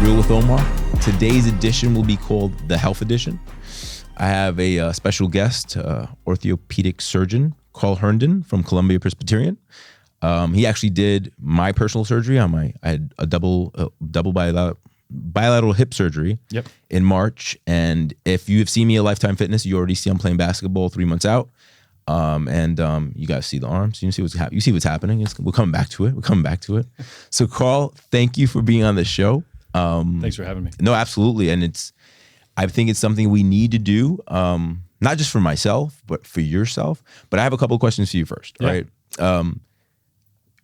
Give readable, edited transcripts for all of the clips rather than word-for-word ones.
Real With Omar. Today's edition will be called the Health Edition. I have a special guest, orthopedic surgeon, Carl Herndon from Columbia Presbyterian. He actually did my personal surgery on I had a double bilateral hip surgery in March. And if you have seen me at Lifetime Fitness, you already see I'm playing basketball 3 months out. You guys see the arms. You see what's happening. We're coming back to it. So Carl, thank you for being on the show. Thanks for having me. No, absolutely. And I think it's something we need to do, not just for myself, but for yourself. But I have a couple of questions for you first, right?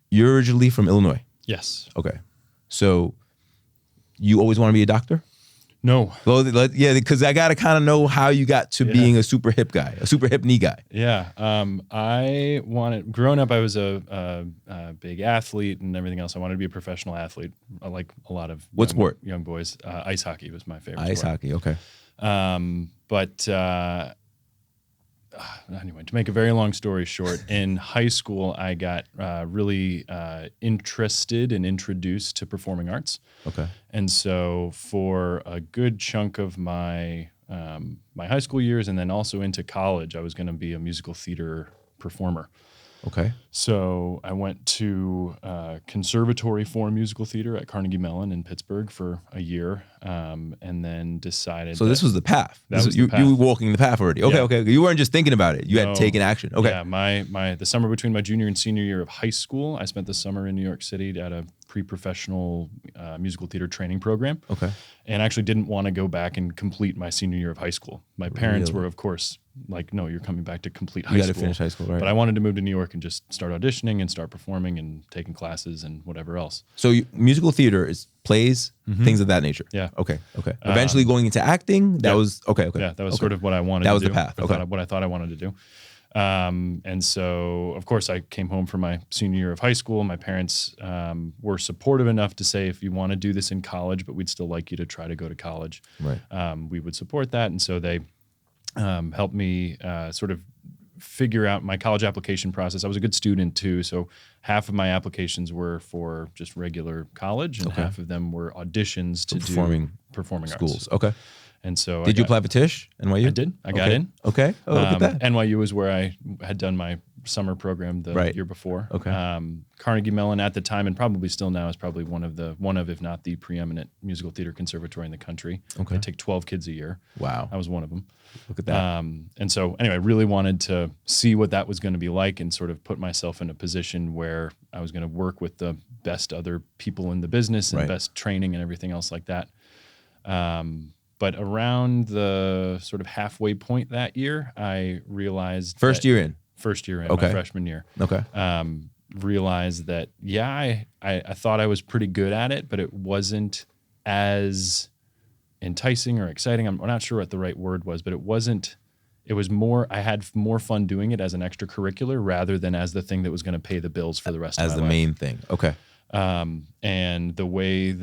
You're originally from Illinois. Yes. Okay. So you always want to be a doctor? No. Well, yeah, because I got to kind of know how you got to being a super hip guy, a super hip knee guy. Yeah. Growing up, I was a big athlete and everything else. I wanted to be a professional athlete, like a lot of young boys. Ice hockey was my favorite Ice hockey, okay. Anyway, to make a very long story short, in high school, I got really interested and introduced to performing arts. Okay. And so for a good chunk of my my high school years and then also into college, I was going to be a musical theater performer. Okay. So I went to Conservatory for Musical Theater at Carnegie Mellon in Pittsburgh for a year, and then decided. So this was the path. You were walking the path already. Okay, okay. You weren't just thinking about it. You had taken action. Okay. Yeah, the summer between my junior and senior year of high school, I spent the summer in New York City at a pre-professional musical theater training program. Okay. And actually didn't want to go back and complete my senior year of high school. My parents were, of course, like, no, you're coming back to complete high school. You got to finish high school, right? But I wanted to move to New York and just start auditioning and start performing and taking classes and whatever else. So musical theater is plays, things of that nature. Yeah. Okay. Okay. Eventually going into acting, that was, okay. Yeah, that was sort of what I wanted to do. That was the path. Okay. What I thought I wanted to do. And so, of course, I came home for my senior year of high school. My parents were supportive enough to say, if you want to do this in college, but we'd still like you to try to go to college, right? We would support that. And so they helped me sort of figure out my college application process. I was a good student too, so half of my applications were for just regular college, and half of them were auditions to do performing schools. Arts. Okay. And so did you apply for Tisch, NYU? I did. I got in. Okay. Oh, look at that. NYU was where I had done my summer program the year before. Okay. Carnegie Mellon at the time, and probably still now, is probably one of, if not the preeminent musical theater conservatory in the country. Okay. They take 12 kids a year. Wow. I was one of them. Look at that. And so anyway, I really wanted to see what that was going to be like and sort of put myself in a position where I was going to work with the best other people in the business and best training and everything else like that. But around the sort of halfway point that year, I realized First year in, my freshman year. Okay. Realized that, I thought I was pretty good at it, but it wasn't as enticing or exciting. I'm not sure what the right word was, but it wasn't. It was more. I had more fun doing it as an extracurricular rather than as the thing that was going to pay the bills for the rest of my life. As the main thing. Okay. And the way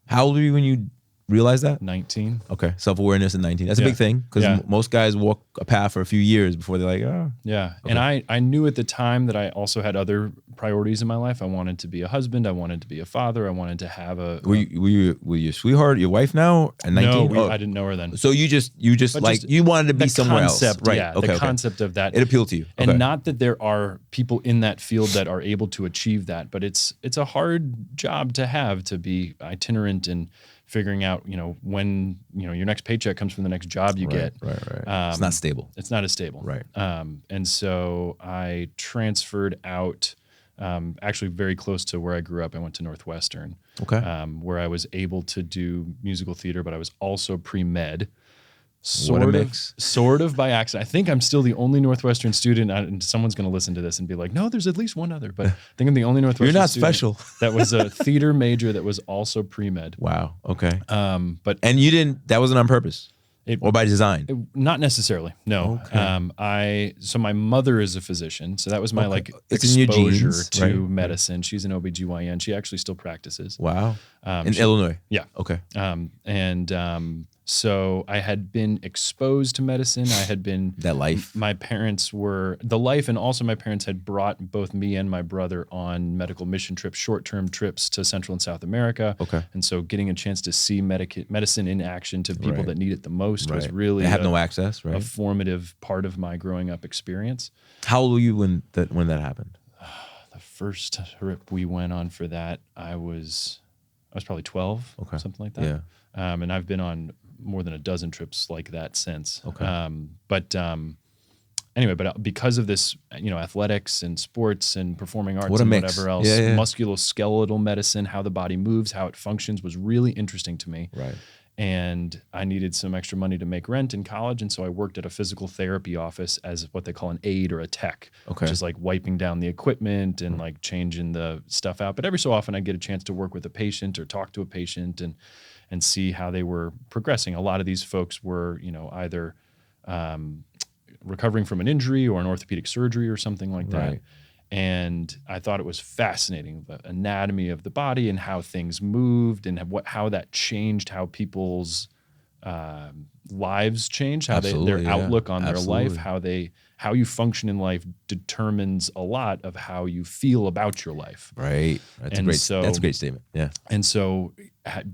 How old were you when you realize that? 19. Okay. Self-awareness at 19. That's a big thing, because most guys walk a path for a few years before they're like, oh. Yeah. Okay. And I knew at the time that I also had other priorities in my life. I wanted to be a husband. I wanted to be a father. I wanted to have a... Were you your sweetheart, your wife now at 19? No, I didn't know her then. So you wanted to be somewhere else. Right. Yeah, the concept of that. It appealed to you. And not that there are people in that field that are able to achieve that, but it's a hard job to have, to be itinerant and figuring out, when, your next paycheck comes from the next job you get. Right. It's not stable. It's not as stable. Right. And so I transferred out, actually very close to where I grew up. I went to Northwestern. Okay. Where I was able to do musical theater, but I was also pre-med. What a mix. Sort of by accident. I think I'm still the only Northwestern student, and someone's going to listen to this and be like, no, there's at least one other, but I think I'm the only Northwestern You're not student special. that was a theater major that was also pre-med. Wow. Okay. And that wasn't on purpose or by design? Not necessarily, no. Okay. So my mother is a physician, so that was my it's in your exposure genes, to medicine. She's an OBGYN. She actually still practices. Wow. In Illinois? Yeah. Okay. So I had been exposed to medicine. I had been That life. My parents were the life, and also my parents had brought both me and my brother on medical mission trips, short-term trips to Central and South America. Okay. And so getting a chance to see medicine in action to people Right. that need it the most was Right. really They have no access, a right? formative part of my growing up experience. How old were you when that happened? The first trip we went on for that, I was probably 12, something like that. Yeah. And I've been on more than a dozen trips like that since. Okay. Anyway, but because of this, athletics and sports and performing arts What a and mix. whatever else, Yeah. musculoskeletal medicine, how the body moves, how it functions was really interesting to me. Right. And I needed some extra money to make rent in college. And so I worked at a physical therapy office as what they call an aide or a tech, which is like wiping down the equipment and like changing the stuff out. But every so often I'd get a chance to work with a patient or talk to a patient and see how they were progressing. A lot of these folks were, either recovering from an injury or an orthopedic surgery or something like that. Right. And I thought it was fascinating, the anatomy of the body and how things moved and how that changed how people's lives changed, how their outlook on their life, how you function in life determines a lot of how you feel about your life. Right. That's a great statement. Yeah. And so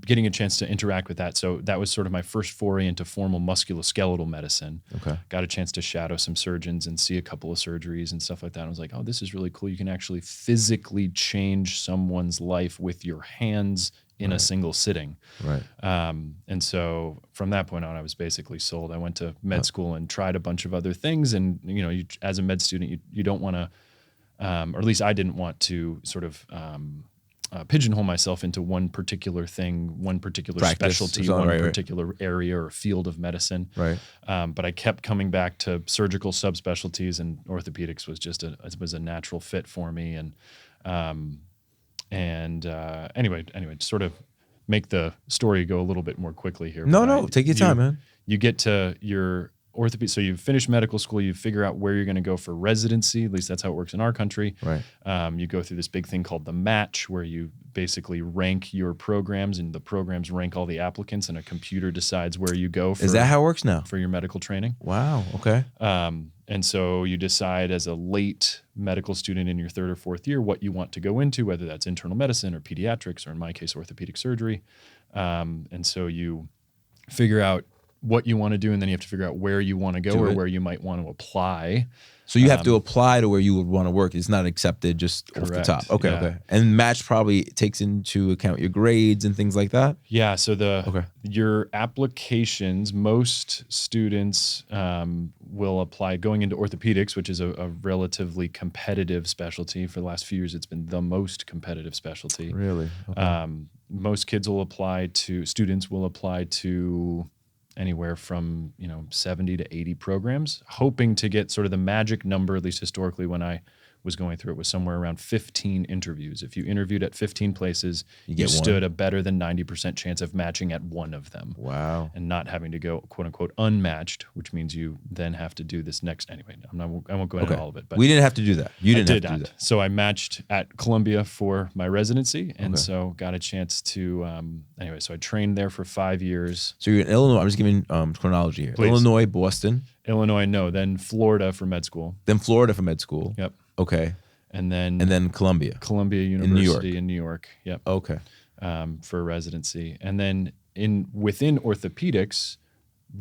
getting a chance to interact with that. So that was sort of my first foray into formal musculoskeletal medicine. Okay. Got a chance to shadow some surgeons and see a couple of surgeries and stuff like that. I was like, oh, this is really cool. You can actually physically change someone's life with your hands in a single sitting. Right. And so from that point on, I was basically sold. I went to med school and tried a bunch of other things. And, as a med student, you don't want to, or at least I didn't want to sort of pigeonhole myself into one particular thing, one particular specialty, one particular area or field of medicine. Right. But I kept coming back to surgical subspecialties, and orthopedics was just a natural fit for me. Anyway, to sort of make the story go a little bit more quickly here. No, take your time, man. You get to your orthopedic, so you finish medical school, you figure out where you're going to go for residency. At least that's how it works in our country. Right. You go through this big thing called the match, where you basically rank your programs, and the programs rank all the applicants, and a computer decides where you go. Is that how it works now? For your medical training. Wow. Okay. And so you decide as a late medical student in your third or fourth year what you want to go into, whether that's internal medicine or pediatrics, or in my case, orthopedic surgery. And so you figure out what you want to do, and then you have to figure out where you want to go or where you might want to apply. So you have to apply to where you would want to work. It's not accepted just off the top. Okay, okay. And match probably takes into account your grades and things like that? Yeah, so your applications, most students will apply going into orthopedics, which is a relatively competitive specialty. For the last few years, it's been the most competitive specialty. Really? Okay. Most students will apply to anywhere from 70 to 80 programs, hoping to get sort of the magic number, at least historically when I was going through it, was somewhere around 15 interviews. If you interviewed at 15 places, you stood a better than 90% chance of matching at one of them. Wow. And not having to go, quote unquote, unmatched, which means you then have to do this next. Anyway, I won't go into all of it. But we didn't have to do that. You didn't have to do that. So I matched at Columbia for my residency, and so got a chance to, so I trained there for 5 years. So you're in Illinois. I'm just giving chronology here. Please. Illinois, Boston. Illinois, no. Then Florida for med school. Then Florida for med school. Yep. Okay. And then Columbia. Columbia University in New York. Yep. Okay. For residency. And then within orthopedics,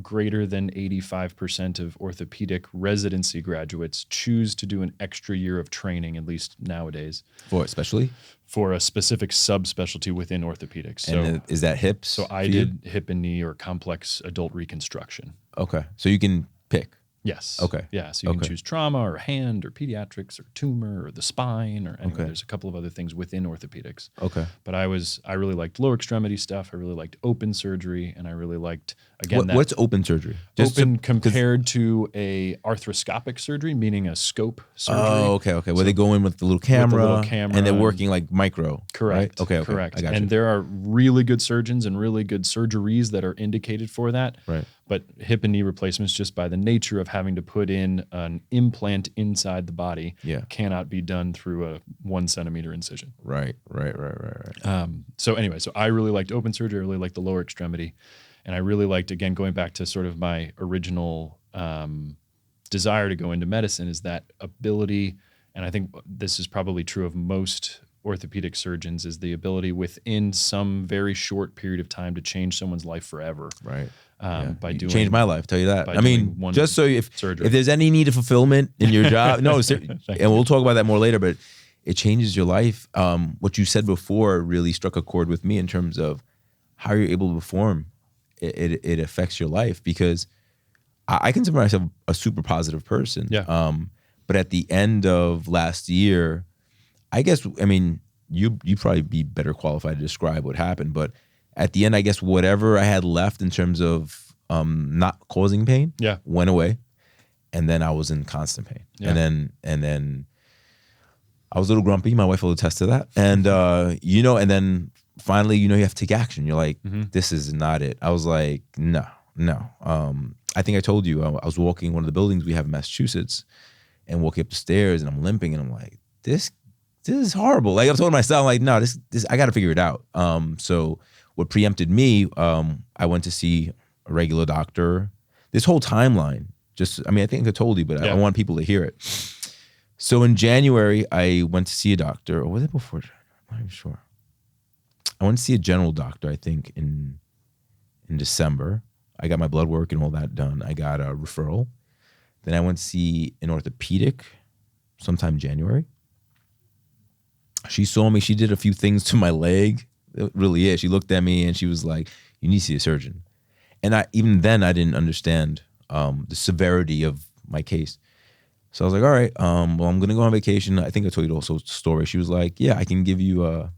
greater than 85% of orthopedic residency graduates choose to do an extra year of training, at least nowadays. For especially? For a specific subspecialty within orthopedics. So is that hips? So I did hip and knee or complex adult reconstruction. Okay. So you can pick. Yes. Okay. Yeah. So you can choose trauma or hand or pediatrics or tumor or the spine or anyway. There's a couple of other things within orthopedics. Okay. But I really liked lower extremity stuff. I really liked open surgery, and I really liked what's open surgery? Compared to a arthroscopic surgery, meaning a scope surgery. Oh, okay. Where they go in with the little camera, and they're working like micro. Correct. Right? Okay. Correct. I got you. And there are really good surgeons and really good surgeries that are indicated for that. Right. But hip and knee replacements, just by the nature of having to put in an implant inside the body, cannot be done through a 1 centimeter incision. Right. So I really liked open surgery. I really liked the lower extremity. And I really liked, again, going back to sort of my original desire to go into medicine, is that ability, and I think this is probably true of most orthopedic surgeons, is the ability within some very short period of time to change someone's life forever. Right. By You doing, changed my life, tell you that. by I mean, doing one just so if surgery. there's any need of fulfillment in your job, no, and we'll talk about that more later, but it changes your life. What you said before really struck a chord with me in terms of how you're able to perform. It affects your life, because I consider myself a super positive person. Yeah. But at the end of last year, I guess, I mean, you probably be better qualified to describe what happened, but at the end, I guess whatever I had left in terms of not causing pain, went away, and then I was in constant pain, and then I was a little grumpy. My wife will attest to that, and and then finally, you have to take action. You're like, this is not it. I was like, no. I think I told you I was walking one of the buildings we have in Massachusetts, and walking up the stairs, and I'm limping, and I'm like, this is horrible. Like, I'm telling myself, like, no, this I got to figure it out. So what preempted me, I went to see a regular doctor. This whole timeline, I think I told you, but I want people to hear it. So in January, I went to see a doctor, or was it before? I'm not even sure. I went to see a general doctor, I think, in December. I got my blood work and all that done. I got a referral. Then I went to see an orthopedic sometime January. She saw me. She did a few things to my leg. It really is. She looked at me and she was like, you need to see a surgeon. And even then, I didn't understand the severity of my case. So I was like, all right, well, I'm going to go on vacation. I think I told you also a story. She was like, yeah, I can give you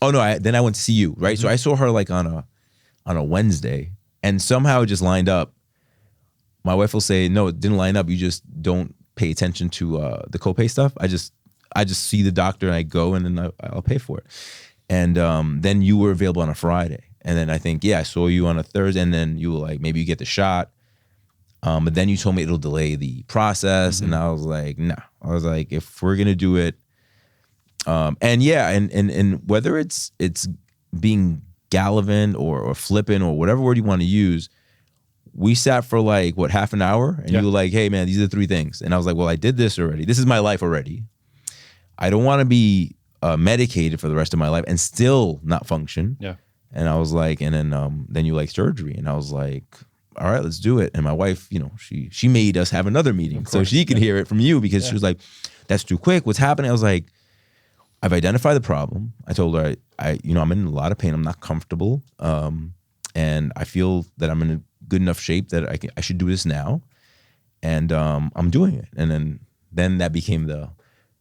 then I went to see you, right? So I saw her like on a Wednesday, and somehow it just lined up. My wife will say, no, it didn't line up. You just don't pay attention to the copay stuff. I just see the doctor and I go, and then I'll pay for it. And then you were available on a Friday. And then I think, I saw you on a Thursday, and then you were like, maybe you get the shot. But then you told me it'll delay the process. And I was like, no. I was like, if we're going to do it, and whether it's being gallivant or flippant or whatever word you want to use, we sat for like, half an hour? And you were like, hey, man, these are the 3 things. And I was like, well, I did this already. This is my life already. I don't want to be medicated for the rest of my life and still not function. Yeah. And I was like, and then you like surgery. And I was like, all right, let's do it. And my wife, she made us have another meeting so she could hear it from you, because she was like, that's too quick. What's happening? I was like, I've identified the problem. I told her, I'm in a lot of pain. I'm not comfortable. And I feel that I'm in a good enough shape that I should do this now. And I'm doing it. And then that became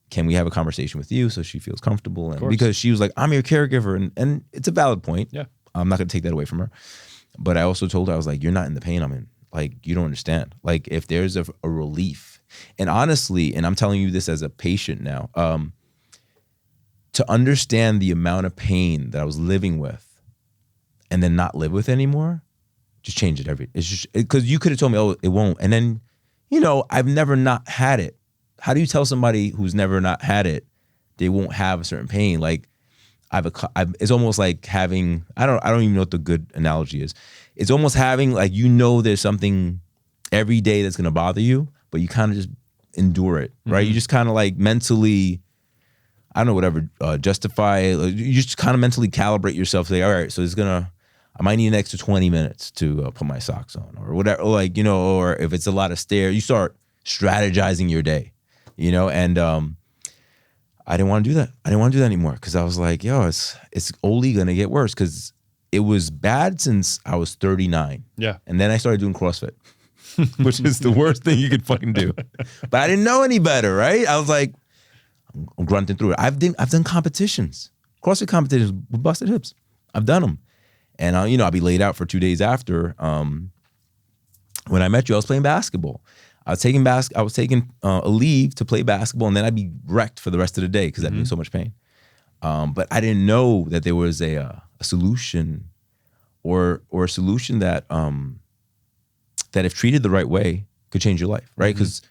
can we have a conversation with you so she feels comfortable? And because she was like, I'm your caregiver. And it's a valid point. Yeah. I'm not going to take that away from her. But I also told her, I was like, you're not in the pain I'm in. Like, you don't understand. Like, if there's a relief. And honestly, and I'm telling you this as a patient now, to understand the amount of pain that I was living with and then not live with anymore, just change it it's just, because you could have told me, oh, it won't. And then, I've never not had it. How do you tell somebody who's never not had it, they won't have a certain pain? Like, it's almost like having, I don't even know what the good analogy is. It's almost having like, there's something every day that's going to bother you, but you kind of just endure it, right? You just kind of like mentally, I don't know, whatever, justify it. You just kind of mentally calibrate yourself. Say, all right, so I might need an extra 20 minutes to put my socks on, or whatever, like, or if it's a lot of stairs, you start strategizing your day, and I didn't want to do that. I didn't want to do that anymore, because I was like, yo, it's only going to get worse, because it was bad since I was 39. Yeah. And then I started doing CrossFit, which is the worst thing you could fucking do. But I didn't know any better, right? I was like, I'm grunting through it. I've done competitions, CrossFit competitions with busted hips. I've done them. And I'll be laid out for 2 days after. When I met you, I was playing basketball. I was taking a leave to play basketball, and then I'd be wrecked for the rest of the day because I'd be in so much pain. But I didn't know that there was a solution, or a solution that that if treated the right way could change your life, right? Because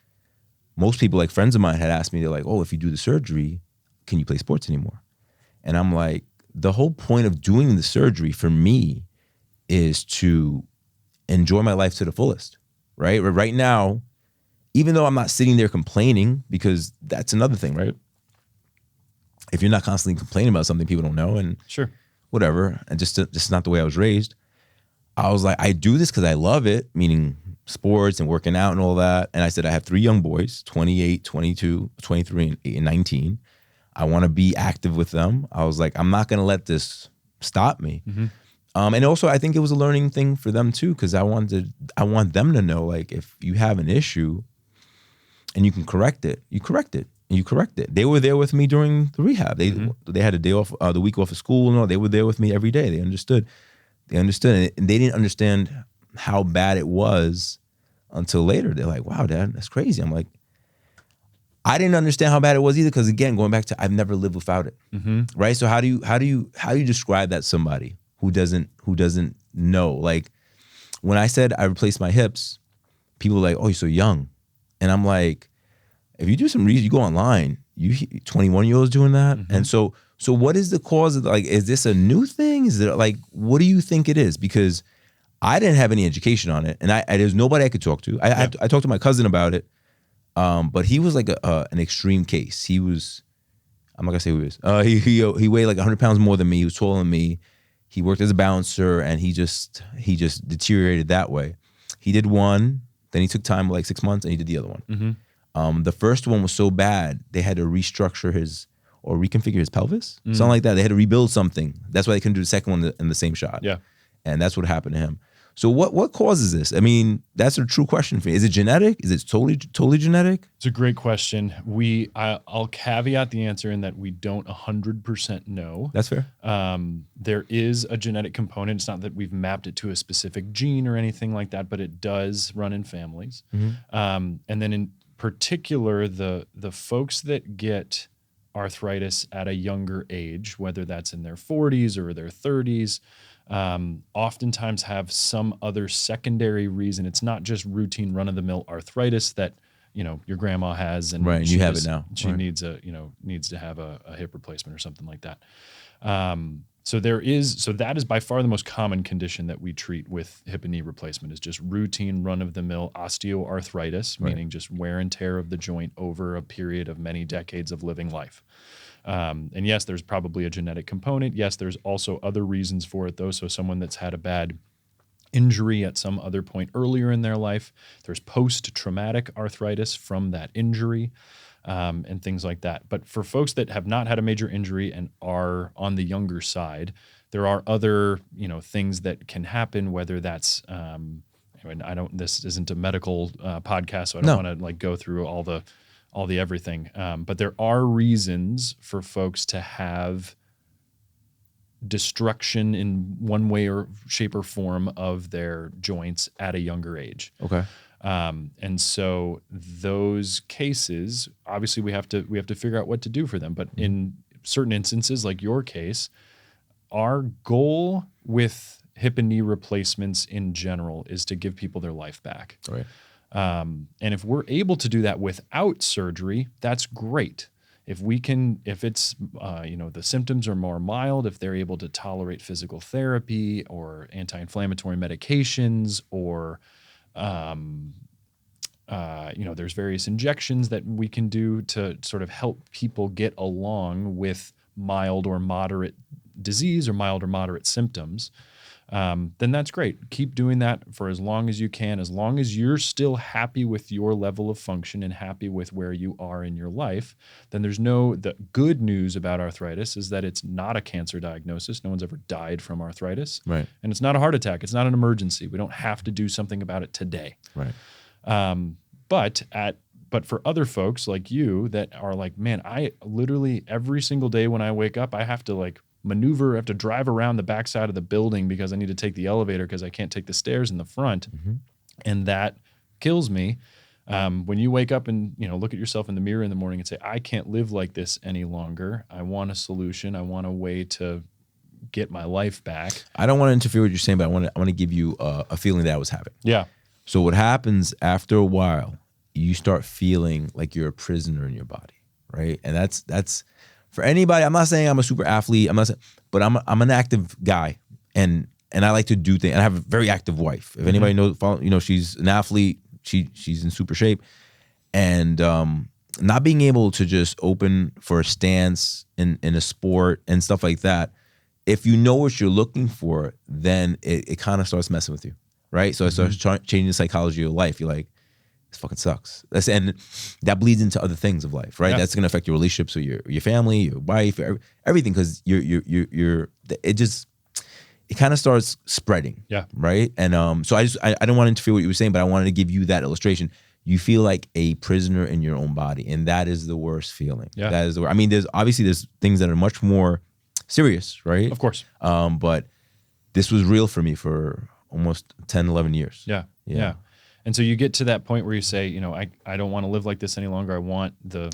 most people, like friends of mine, had asked me, they're like, oh, if you do the surgery, can you play sports anymore? And I'm like, the whole point of doing the surgery for me is to enjoy my life to the fullest, right? Right now, even though I'm not sitting there complaining, because that's another thing, right? If you're not constantly complaining about something people don't know and Sure. whatever, and just not the way I was raised, I was like, I do this because I love it, meaning sports and working out and all that. And I said, I have 3 young boys, 28, 22, 23, and 19. I want to be active with them. I was like, I'm not going to let this stop me. And also, I think it was a learning thing for them too, because I want them to know, like, if you have an issue and you can correct it, you correct it. And you correct it. They were there with me during the rehab. They had a day off, the week off of school. No, they were there with me every day. They understood. And they didn't understand how bad it was until later. They're like, "Wow, Dad, that's crazy." I'm like, I didn't understand how bad it was either, because again, going back to, I've never lived without it, right? So how do you describe that to somebody who doesn't know? Like, when I said I replaced my hips, people were like, "Oh, you're so young," and I'm like, if you do some research, you go online, 21-year-olds doing that. And so what is the cause of, like, is this a new thing? Is it like, what do you think it is? Because I didn't have any education on it, and there's nobody I could talk to. I talked to my cousin about it, but he was like an extreme case. He was, I'm not gonna say who he was. He weighed like 100 pounds more than me. He was taller than me. He worked as a bouncer, and he just deteriorated that way. He did one, then he took time, like 6 months, and he did the other one. The first one was so bad, they had to restructure or reconfigure his pelvis, something like that. They had to rebuild something. That's why they couldn't do the second one in the same shot. Yeah. And that's what happened to him. So what causes this? I mean, that's a true question for me. Is it genetic? Is it totally genetic? It's a great question. I'll caveat the answer in that we don't 100% know. That's fair. There is a genetic component. It's not that we've mapped it to a specific gene or anything like that, but it does run in families. And then in particular, the folks that get arthritis at a younger age, whether that's in their 40s or their 30s, oftentimes have some other secondary reason. It's not just routine run-of-the-mill arthritis that your grandma has, and right, you have it now. She needs to have a hip replacement or something like that. So that is by far the most common condition that we treat with hip and knee replacement, is just routine run-of-the-mill osteoarthritis, meaning just wear and tear of the joint over a period of many decades of living life. And yes, there's probably a genetic component. Yes, there's also other reasons for it, though. So someone that's had a bad injury at some other point earlier in their life, there's post-traumatic arthritis from that injury. And things like that. But for folks that have not had a major injury and are on the younger side, there are other, things that can happen, whether that's, this isn't a medical podcast, so I don't want to like go through all the everything. But there are reasons for folks to have destruction in one way or shape or form of their joints at a younger age. Okay. And so those cases, obviously we have to figure out what to do for them. But in certain instances, like your case, our goal with hip and knee replacements in general is to give people their life back. Right. And if we're able to do that without surgery, that's great. If it's, the symptoms are more mild, if they're able to tolerate physical therapy or anti-inflammatory medications, or there's various injections that we can do to sort of help people get along with mild or moderate disease or mild or moderate symptoms, then that's great. Keep doing that for as long as you can, as long as you're still happy with your level of function and happy with where you are in your life. Then the good news about arthritis is that it's not a cancer diagnosis. No one's ever died from arthritis. Right. And it's not a heart attack. It's not an emergency. We don't have to do something about it today. Right. But for other folks like you that are like, man, I literally every single day when I wake up, I have to like maneuver, I have to drive around the backside of the building because I need to take the elevator because I can't take the stairs in the front. And that kills me. When you wake up and, look at yourself in the mirror in the morning and say, I can't live like this any longer. I want a solution. I want a way to get my life back. I don't want to interfere with what you're saying, but I want to give you a feeling that I was having. Yeah. So what happens after a while, you start feeling like you're a prisoner in your body, right? And that's for anybody. I'm not saying I'm a super athlete. But I'm an active guy, and and I like to do things. And I have a very active wife. If anybody knows, she's an athlete. She's in super shape, and not being able to just open for a stance in a sport and stuff like that. If you know what you're looking for, then it kind of starts messing with you, right? So it starts changing the psychology of your life. You're like, this fucking sucks. And that bleeds into other things of life, right? That's gonna affect your relationships with your family, your wife, everything, because it kind of starts spreading, right? And so I don't want to interfere with what you were saying, but I wanted to give you that illustration. You feel like a prisoner in your own body, and that is the worst feeling. Yeah. That is the worst. I mean, there's things that are much more serious, right? Of course. But this was real for me for almost 10, 11 years. Yeah. And so you get to that point where you say, I don't want to live like this any longer. I want the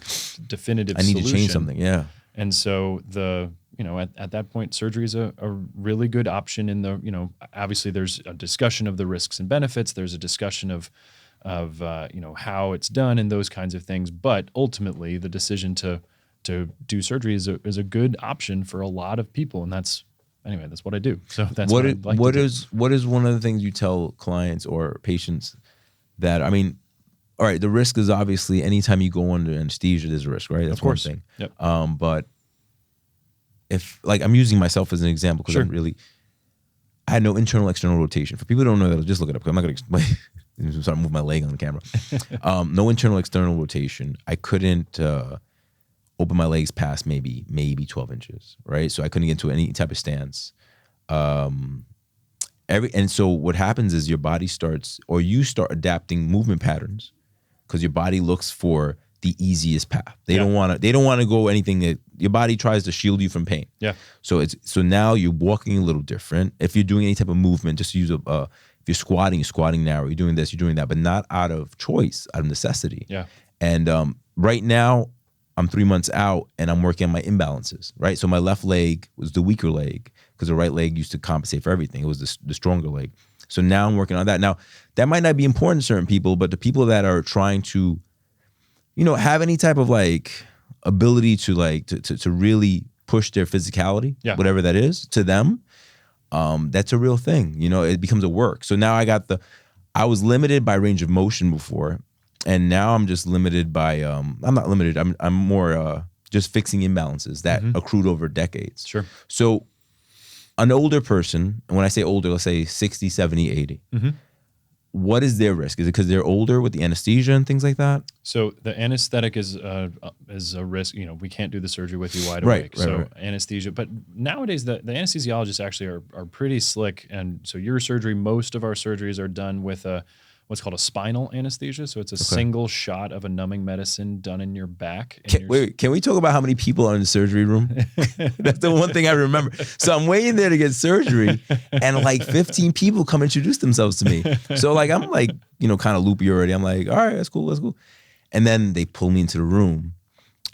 definitive solution. I need to change something, yeah. And so at that point, surgery is a really good option in the, obviously there's a discussion of the risks and benefits. There's a discussion of how it's done and those kinds of things. But ultimately the decision to do surgery is a good option for a lot of people. And that's what I do. So that's what I'd like to do. What is one of the things you tell clients or patients that, I mean, all right, the risk is obviously anytime you go under anesthesia, there's a risk, right? That's of course. one thing. Yep. But if, like, I'm using myself as an example because I had no internal external rotation. For people who don't know that, just look it up. I'm not going to explain. I'm sorry, move my leg on the camera. No internal external rotation. I couldn't open my legs past maybe 12 inches, right? So I couldn't get into any type of stance. And so what happens is your body you start adapting movement patterns because your body looks for the easiest path. They don't want to go anything that your body tries to shield you from pain. Yeah. So now you're walking a little different. If you're doing any type of movement, just use if you're squatting narrow, you're doing this, you're doing that, but not out of choice, out of necessity. Yeah. And right now I'm 3 months out and I'm working on my imbalances, right? So my left leg was the weaker leg because the right leg used to compensate for everything. It was the stronger leg. So now I'm working on that. Now, that might not be important to certain people, but the people that are trying to, have any type of ability to really push their physicality, whatever that is, to them, that's a real thing. It becomes a work. So now I was limited by range of motion before, and now I'm just limited by, I'm not limited, I'm more just fixing imbalances that accrued over decades. Sure. So an older person, and when I say older, let's say 60, 70, 80, what is their risk? Is it because they're older with the anesthesia and things like that? So the anesthetic is a risk. We can't do the surgery with you wide awake. So anesthesia. But nowadays, the anesthesiologists actually are pretty slick. And so your surgery, most of our surgeries are done with what's called a spinal anesthesia. So it's a single shot of a numbing medicine done in your back. Wait, can we talk about how many people are in the surgery room? That's the one thing I remember. So I'm waiting there to get surgery, and 15 people come introduce themselves to me. So I'm kind of loopy already. I'm like, all right, that's cool. And then they pull me into the room.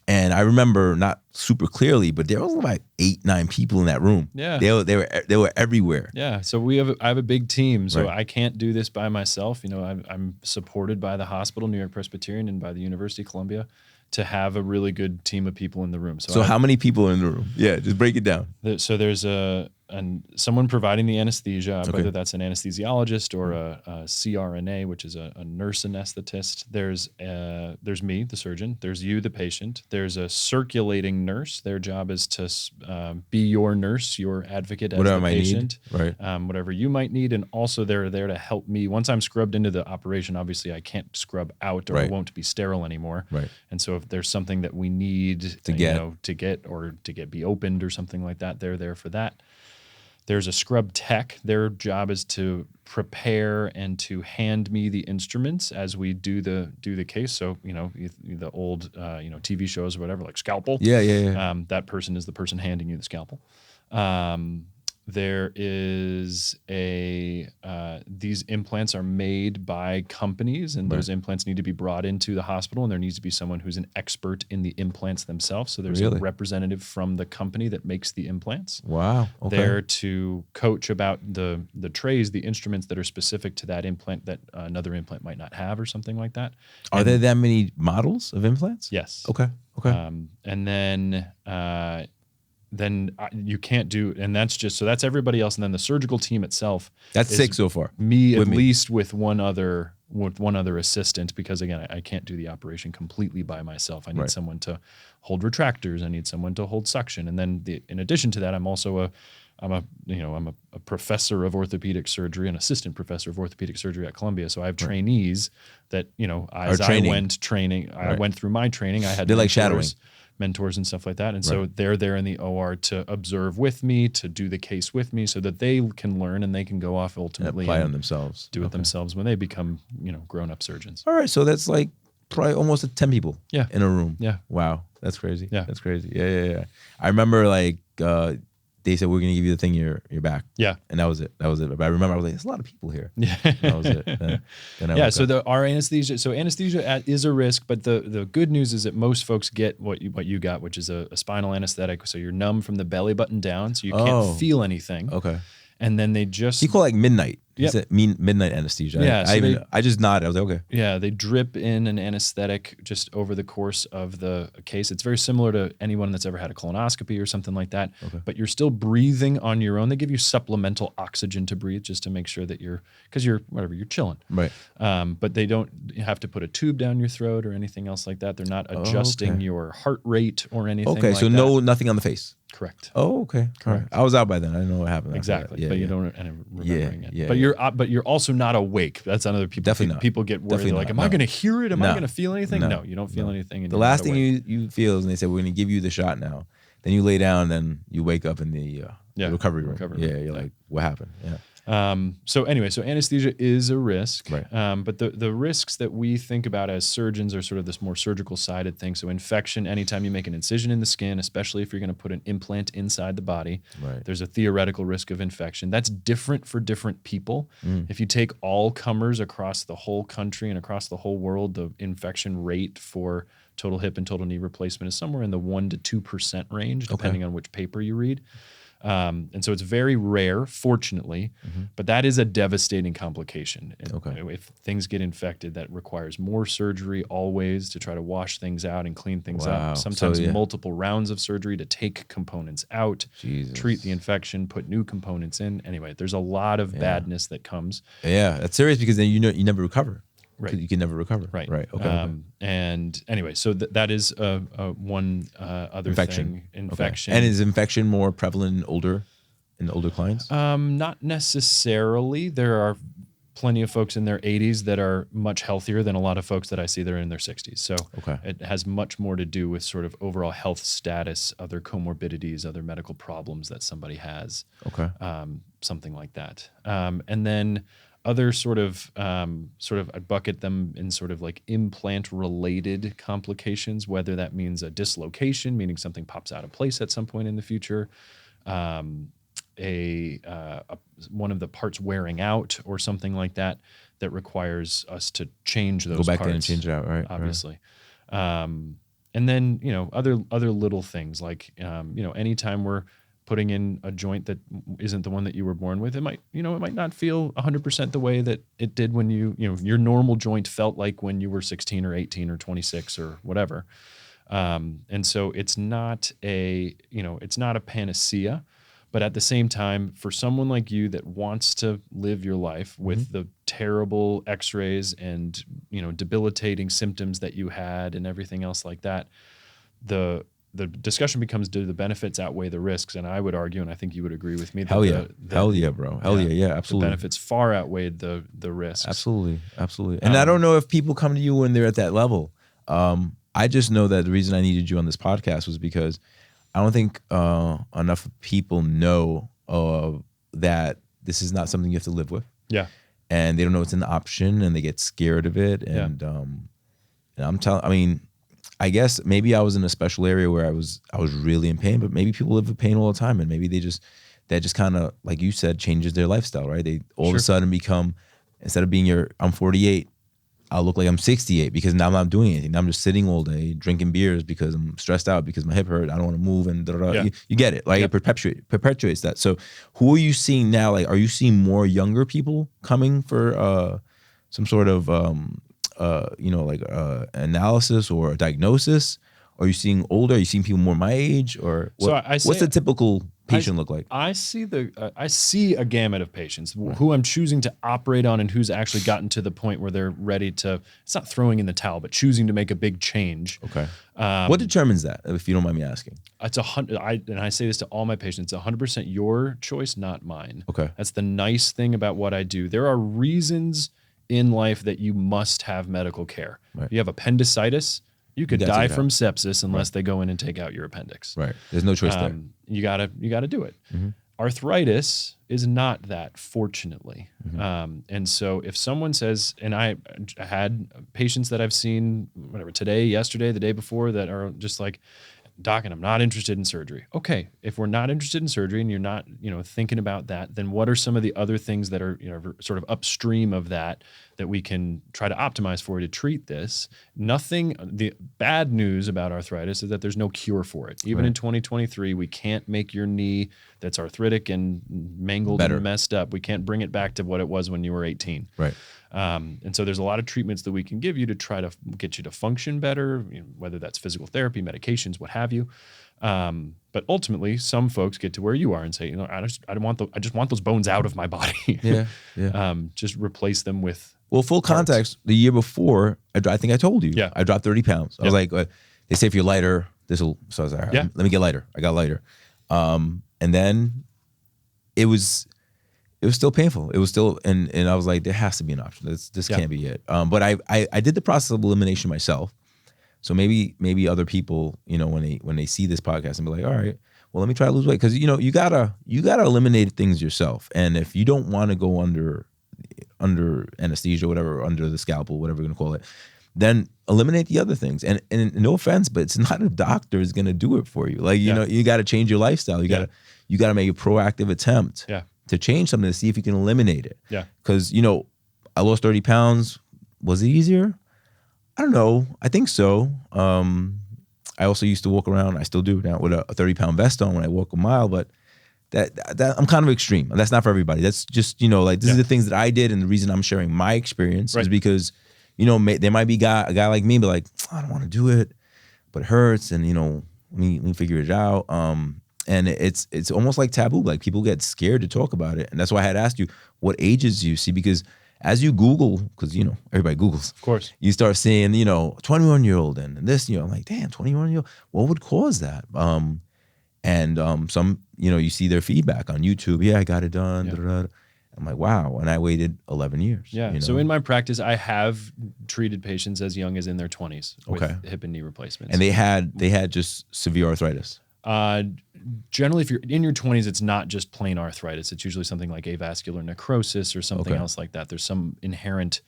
And I remember, not super clearly, but there was 8, 9 people in that room. Yeah, they were everywhere. Yeah, so I have a big team, so I can't do this by myself. I'm supported by the hospital, New York Presbyterian, and by the University of Columbia to have a really good team of people in the room. So how many people are in the room? Yeah, just break it down. So there's someone providing the anesthesia, whether that's an anesthesiologist or a CRNA, which is a nurse anesthetist. There's me, the surgeon. There's you, the patient. There's a circulating nurse. Their job is to be your nurse, your advocate as the patient, whatever you might need. And also they're there to help me. Once I'm scrubbed into the operation, obviously I can't scrub out or I won't be sterile anymore. Right. And so if there's something that we need to be opened or something like that, they're there for that. There's a scrub tech. Their job is to prepare and to hand me the instruments as we do the case. So the old TV shows or whatever, like Scalpel. Yeah. That person is the person handing you the scalpel. There is these implants are made by companies, and those implants need to be brought into the hospital, and there needs to be someone who's an expert in the implants themselves. So there's a representative from the company that makes the implants. Wow. Okay. There to coach about the trays, the instruments that are specific to that implant that another implant might not have or something like that. Are there that many models of implants? Yes. Okay. And then you can't do, and that's everybody else. And then the surgical team itself. That's 6 so far. Me at least with one other assistant, because again, I can't do the operation completely by myself. I need someone to hold retractors. I need someone to hold suction. And then in addition to that, I'm also I'm a professor of orthopedic surgery, an assistant professor of orthopedic surgery at Columbia. So I have trainees that, as I went through my training, I had like shadowing mentors and stuff like that. And so they're there in the OR to observe with me, to do the case with me, so that they can learn and they can go off ultimately and apply on themselves, do it themselves when they become, grown-up surgeons. All right. So that's like probably almost 10 people in a room. Yeah. Wow. That's crazy. Yeah. That's crazy. Yeah. I remember they said, we're going to give you the thing in your back. Yeah. And that was it. But I remember I was like, there's a lot of people here. Yeah. That was it. Then our anesthesia. So anesthesia is a risk, but the good news is that most folks get what you got, which is a spinal anesthetic. So you're numb from the belly button down, so you can't feel anything. Okay. And then they just... He called midnight. He said midnight anesthesia. Yeah. I just nodded. I was like, okay. Yeah, they drip in an anesthetic just over the course of the case. It's very similar to anyone that's ever had a colonoscopy or something like that. Okay. But you're still breathing on your own. They give you supplemental oxygen to breathe just to make sure that you're chilling. Right. But they don't have to put a tube down your throat or anything else like that. They're not adjusting your heart rate or anything like that. Okay, so nothing on the face. Correct. Oh, okay. Correct. I was out by then. I didn't know what happened. Exactly. But you don't end up remembering it. But you're also not awake. That's another people. Definitely not. People get worried. They're like, am I going to hear it? Am I going to feel anything? No, you don't feel anything. The last thing you feel is when they say, we're going to give you the shot now. Then you lay down, then you wake up in the recovery room. You're like, what happened? Yeah. So anesthesia is a risk, right. But the risks that we think about as surgeons are sort of this more surgical sided thing. So infection, anytime you make an incision in the skin, especially if you're going to put an implant inside the body, there's a theoretical risk of infection. That's different for different people. If you take all comers across the whole country and across the whole world, the infection rate for total hip and total knee replacement is somewhere in the 1% to 2% range, depending on which paper you read. And so it's very rare, fortunately, but that is a devastating complication. If things get infected, that requires more surgery always to try to wash things out and clean things up. Sometimes multiple rounds of surgery to take components out, treat the infection, put new components in. Anyway, there's a lot of badness that comes. Yeah, that's serious because then you never recover. Right. You can never recover. Right. Okay. And anyway, so that is one other infection. Thing. Infection. Okay. And is infection more prevalent in older clients? Not necessarily. There are plenty of folks in their 80s that are much healthier than a lot of folks that I see that are in their 60s. So it has much more to do with sort of overall health status, other comorbidities, other medical problems that somebody has. Okay. Something like that. And then other sort of I bucket them in sort of like implant related complications, whether that means a dislocation, meaning something pops out of place at some point in the future, one of the parts wearing out or something like that requires us to change those parts. Go back in and change it out, right? Obviously. Right. And then, other little things like, anytime we're putting in a joint that isn't the one that you were born with, it might not feel 100% the way that it did when your normal joint felt like when you were 16 or 18 or 26 or whatever. And so it's not a panacea, but at the same time, for someone like you that wants to live your life with the terrible x-rays and, debilitating symptoms that you had and everything else like that, the discussion becomes, do the benefits outweigh the risks? And I would argue, and I think you would agree with me, that Hell yeah, bro. Yeah, absolutely. The benefits far outweighed the risks. Absolutely. And I don't know if people come to you when they're at that level. I just know that the reason I needed you on this podcast was because I don't think enough people know that this is not something you have to live with. Yeah. And they don't know it's an option, and they get scared of it. And I guess maybe I was in a special area where I was really in pain, but maybe people live with pain all the time, and maybe that just kind of, like you said, changes their lifestyle, right? They all of a sudden become, instead of being I'm 48, I'll look like I'm 68 because now I'm not doing anything. Now I'm just sitting all day drinking beers because I'm stressed out because my hip hurt. I don't want to move and You get it. Like it perpetuates that. So who are you seeing now? Like, are you seeing more younger people coming for some sort of analysis or a diagnosis? Or Are you seeing older? Are you seeing people more my age? Or So what's the typical patient look like? I see a gamut of patients who I'm choosing to operate on and who's actually gotten to the point where they're ready to, it's not throwing in the towel, but choosing to make a big change. Okay. What determines that, if you don't mind me asking? It's 100, and I say this to all my patients, 100% your choice, not mine. Okay. That's the nice thing about what I do. There are reasons in life that you must have medical care. Right. If you have appendicitis, you could die from sepsis unless they go in and take out your appendix. Right. There's no choice there. You gotta do it. Mm-hmm. Arthritis is not that, fortunately. Mm-hmm. And so if someone says, and I had patients that I've seen, whatever, today, yesterday, the day before, that are just like, Doc, and I'm not interested in surgery. Okay, if we're not interested in surgery and you're not, thinking about that, then what are some of the other things that are, sort of upstream of that we can try to optimize for to treat this? The bad news about arthritis is that there's no cure for it. Even in 2023, we can't make your knee that's arthritic and mangled and messed up. We can't bring it back to what it was when you were 18. Right. And so there's a lot of treatments that we can give you to try to get you to function better, whether that's physical therapy, medications, what have you. But ultimately, some folks get to where you are and say, I just want those bones out of my body. Yeah. Just replace them with. Well, full context. The year before, I think I told you. Yeah. I dropped 30 pounds. I was like, they say if you're lighter, so I was like, all right, let me get lighter. I got lighter. And then it was still painful. It was still, and I was like, there has to be an option. This can't be it. But I did the process of elimination myself. So maybe other people, when they see this podcast and be like, all right, well, let me try to lose weight. Cause you gotta eliminate things yourself. And if you don't want to go under anesthesia, whatever, under the scalpel, whatever you're gonna call it, then eliminate the other things. And no offense, but it's not a doctor is gonna do it for you. Like, you gotta change your lifestyle. You gotta make a proactive attempt to change something to see if you can eliminate it. Yeah. Cause I lost 30 pounds. Was it easier? I don't know. I think so. I also used to walk around, I still do now, with a 30-pound vest on when I walk a mile, but that I'm kind of extreme. That's not for everybody. That's just, this is the things that I did, and the reason I'm sharing my experience is because, there might be a guy like me, but like, I don't want to do it, but it hurts, and, let me figure it out. And it's almost like taboo. Like, people get scared to talk about it. And that's why I had asked you, what ages do you see? Because as you Google, because, everybody Googles. Of course. You start seeing, 21-year-old and this, I'm like, damn, 21-year-old, what would cause that? And some, you see their feedback on YouTube. Yeah, I got it done. Yeah. I'm like, wow. And I waited 11 years. Yeah. So in my practice, I have treated patients as young as in their 20s with hip and knee replacements. And they had just severe arthritis. Generally, if you're in your 20s, it's not just plain arthritis. It's usually something like avascular necrosis or something else like that. There's some inherent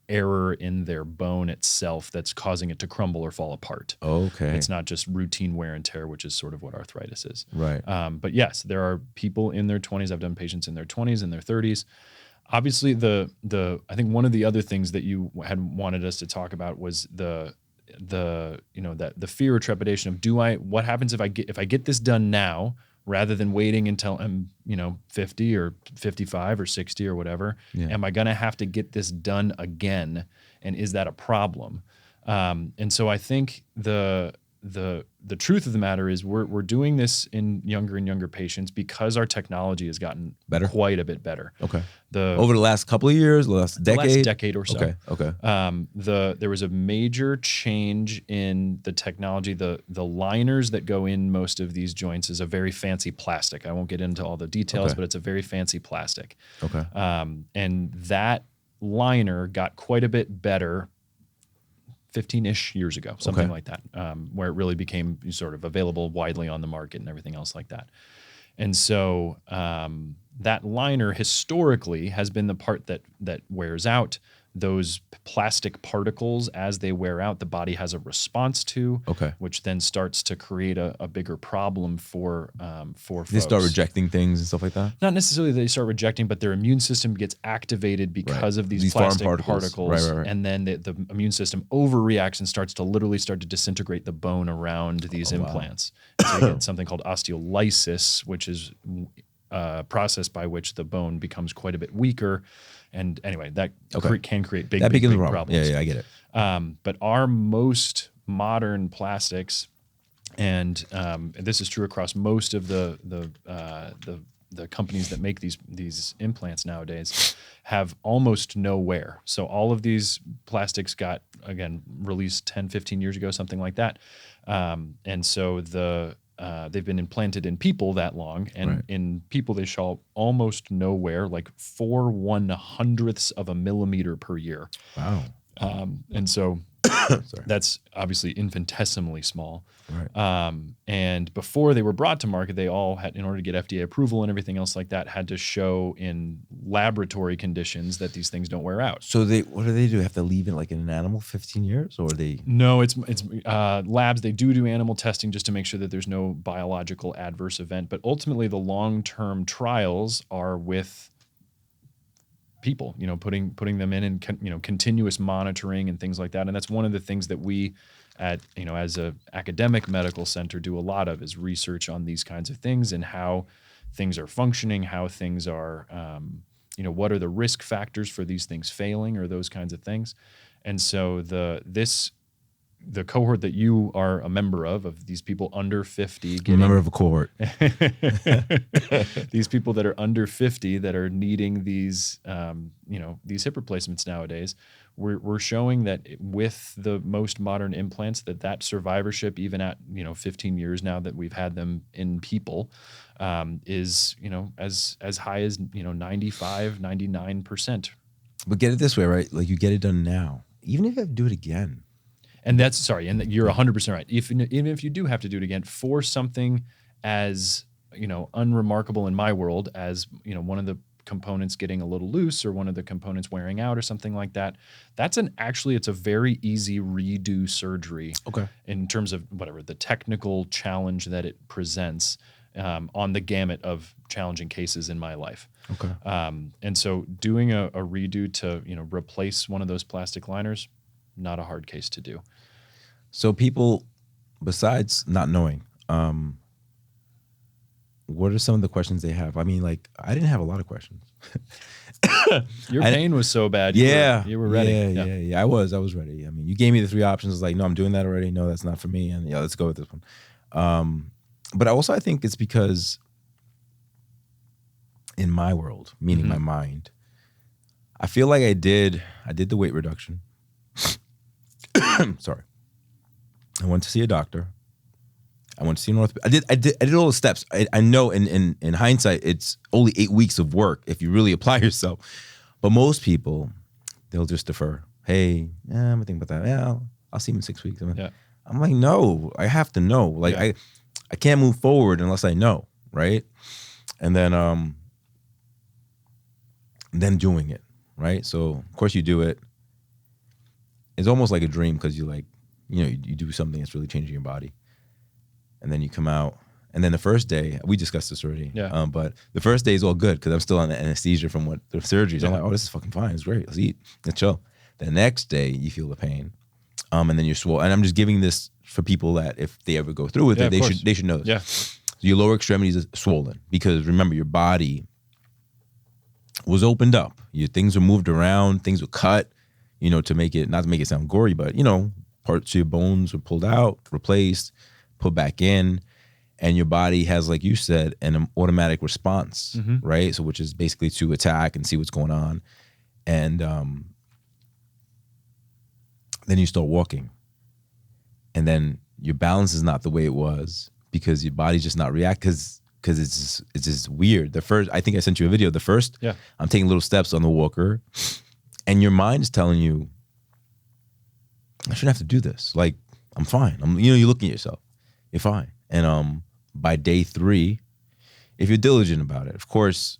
error in their bone itself that's causing it to crumble or fall apart. Okay. It's not just routine wear and tear, which is sort of what arthritis is. Right. But yes, there are people in their 20s. I've done patients in their 20s and their 30s. Obviously, I think one of the other things that you had wanted us to talk about was the fear or trepidation of what happens if I get this done now rather than waiting until I'm 50 or 55 or 60 or whatever. Am I gonna have to get this done again, and is that a problem? And so I think the truth of the matter is we're doing this in younger and younger patients because our technology has gotten better, quite a bit better. Okay. Over the last couple of years, last decade or so. Okay. There was a major change in the technology. The liners that go in most of these joints is a very fancy plastic. I won't get into all the details, but it's a very fancy plastic. Okay. And that liner got quite a bit better 15-ish years ago, something like that, where it really became sort of available widely on the market and everything else like that. And so that liner historically has been the part that wears out. Those plastic particles, as they wear out, the body has a response to, which then starts to create a bigger problem for folks. They start rejecting things and stuff like that? Not necessarily they start rejecting, but their immune system gets activated because of these plastic particles. Right. And then the immune system overreacts and starts to disintegrate the bone around these implants. Wow. So you get something called osteolysis, which is a process by which the bone becomes quite a bit weaker. And anyway, that can create big problems. Yeah, I get it. But our most modern plastics, and this is true across most of the companies that make these implants nowadays, have almost no wear. So all of these plastics got, again, released 10, 15 years ago, something like that. And so they've been implanted in people that long, and in people they show almost no wear, like 4/100ths of a millimeter per year. Wow. And so that's obviously infinitesimally small. Right. And before they were brought to market, they all had, in order to get FDA approval and everything else like that, had to show in laboratory conditions that these things don't wear out. So what do? They have to leave it like in an animal 15 years, or they? No, it's labs. They do animal testing just to make sure that there's no biological adverse event. But ultimately, the long-term trials are with people, putting them in and continuous monitoring and things like that. And that's one of the things that we at, as a academic medical center do a lot of, is research on these kinds of things and how things are functioning, how things are, what are the risk factors for these things failing, or those kinds of things. And so the cohort that you are a member of these people under 50, I'm a member of a cohort. These people that are under 50 that are needing these, these hip replacements nowadays, we're showing that with the most modern implants, that survivorship, even at 15 years now that we've had them in people, is as high as 95, 99%. But get it this way, right? Like, you get it done now, even if you have to do it again. And you're 100% right. Even if you do have to do it again for something as, unremarkable in my world as, one of the components getting a little loose, or one of the components wearing out, or something like that, it's a very easy redo surgery. Okay. In terms of whatever the technical challenge that it presents, on the gamut of challenging cases in my life. Okay. And so doing a redo to, replace one of those plastic liners, not a hard case to do. So people, besides not knowing, what are some of the questions they have? I mean, like, I didn't have a lot of questions. Your pain was so bad. You were ready. Yeah. I was ready. I mean, you gave me the three options. I was like, no, I'm doing that already. No, that's not for me. And let's go with this one. But I think it's because in my world, meaning my mind, I feel like I did the weight reduction. Sorry. I went to see a doctor. I went to see an orthopedist. I did all the steps. I know in hindsight, it's only 8 weeks of work if you really apply yourself. But most people, they'll just defer. Hey, I'm gonna think about that. Yeah, I'll see him in 6 weeks. I'm like, no, I have to know. Like, I can't move forward unless I know, right? And then doing it, right? So of course you do it. It's almost like a dream, because you do something that's really changing your body. And then you come out. And then the first day, we discussed this already. Yeah. But the first day is all good because I'm still on anesthesia from the surgeries. Yeah. I'm like, oh, this is fucking fine. It's great. Let's eat. Let's chill. The next day, you feel the pain. And then you're swollen. And I'm just giving this for people that if they ever go through with it, they should know this. Yeah. So your lower extremities are swollen because, remember, your body was opened up. Things were moved around. Things were cut, to make it, not to make it sound gory, but, parts of your bones were pulled out, replaced, put back in, and your body has, like you said, an automatic response, right? So, which is basically to attack and see what's going on. And then you start walking. And then your balance is not the way it was because your body's just not react because it's just weird. I think I sent you a video. I'm taking little steps on the walker, and your mind is telling you, I shouldn't have to do this. Like, I'm fine. you're looking at yourself. You're fine. And by day 3, if you're diligent about it, of course,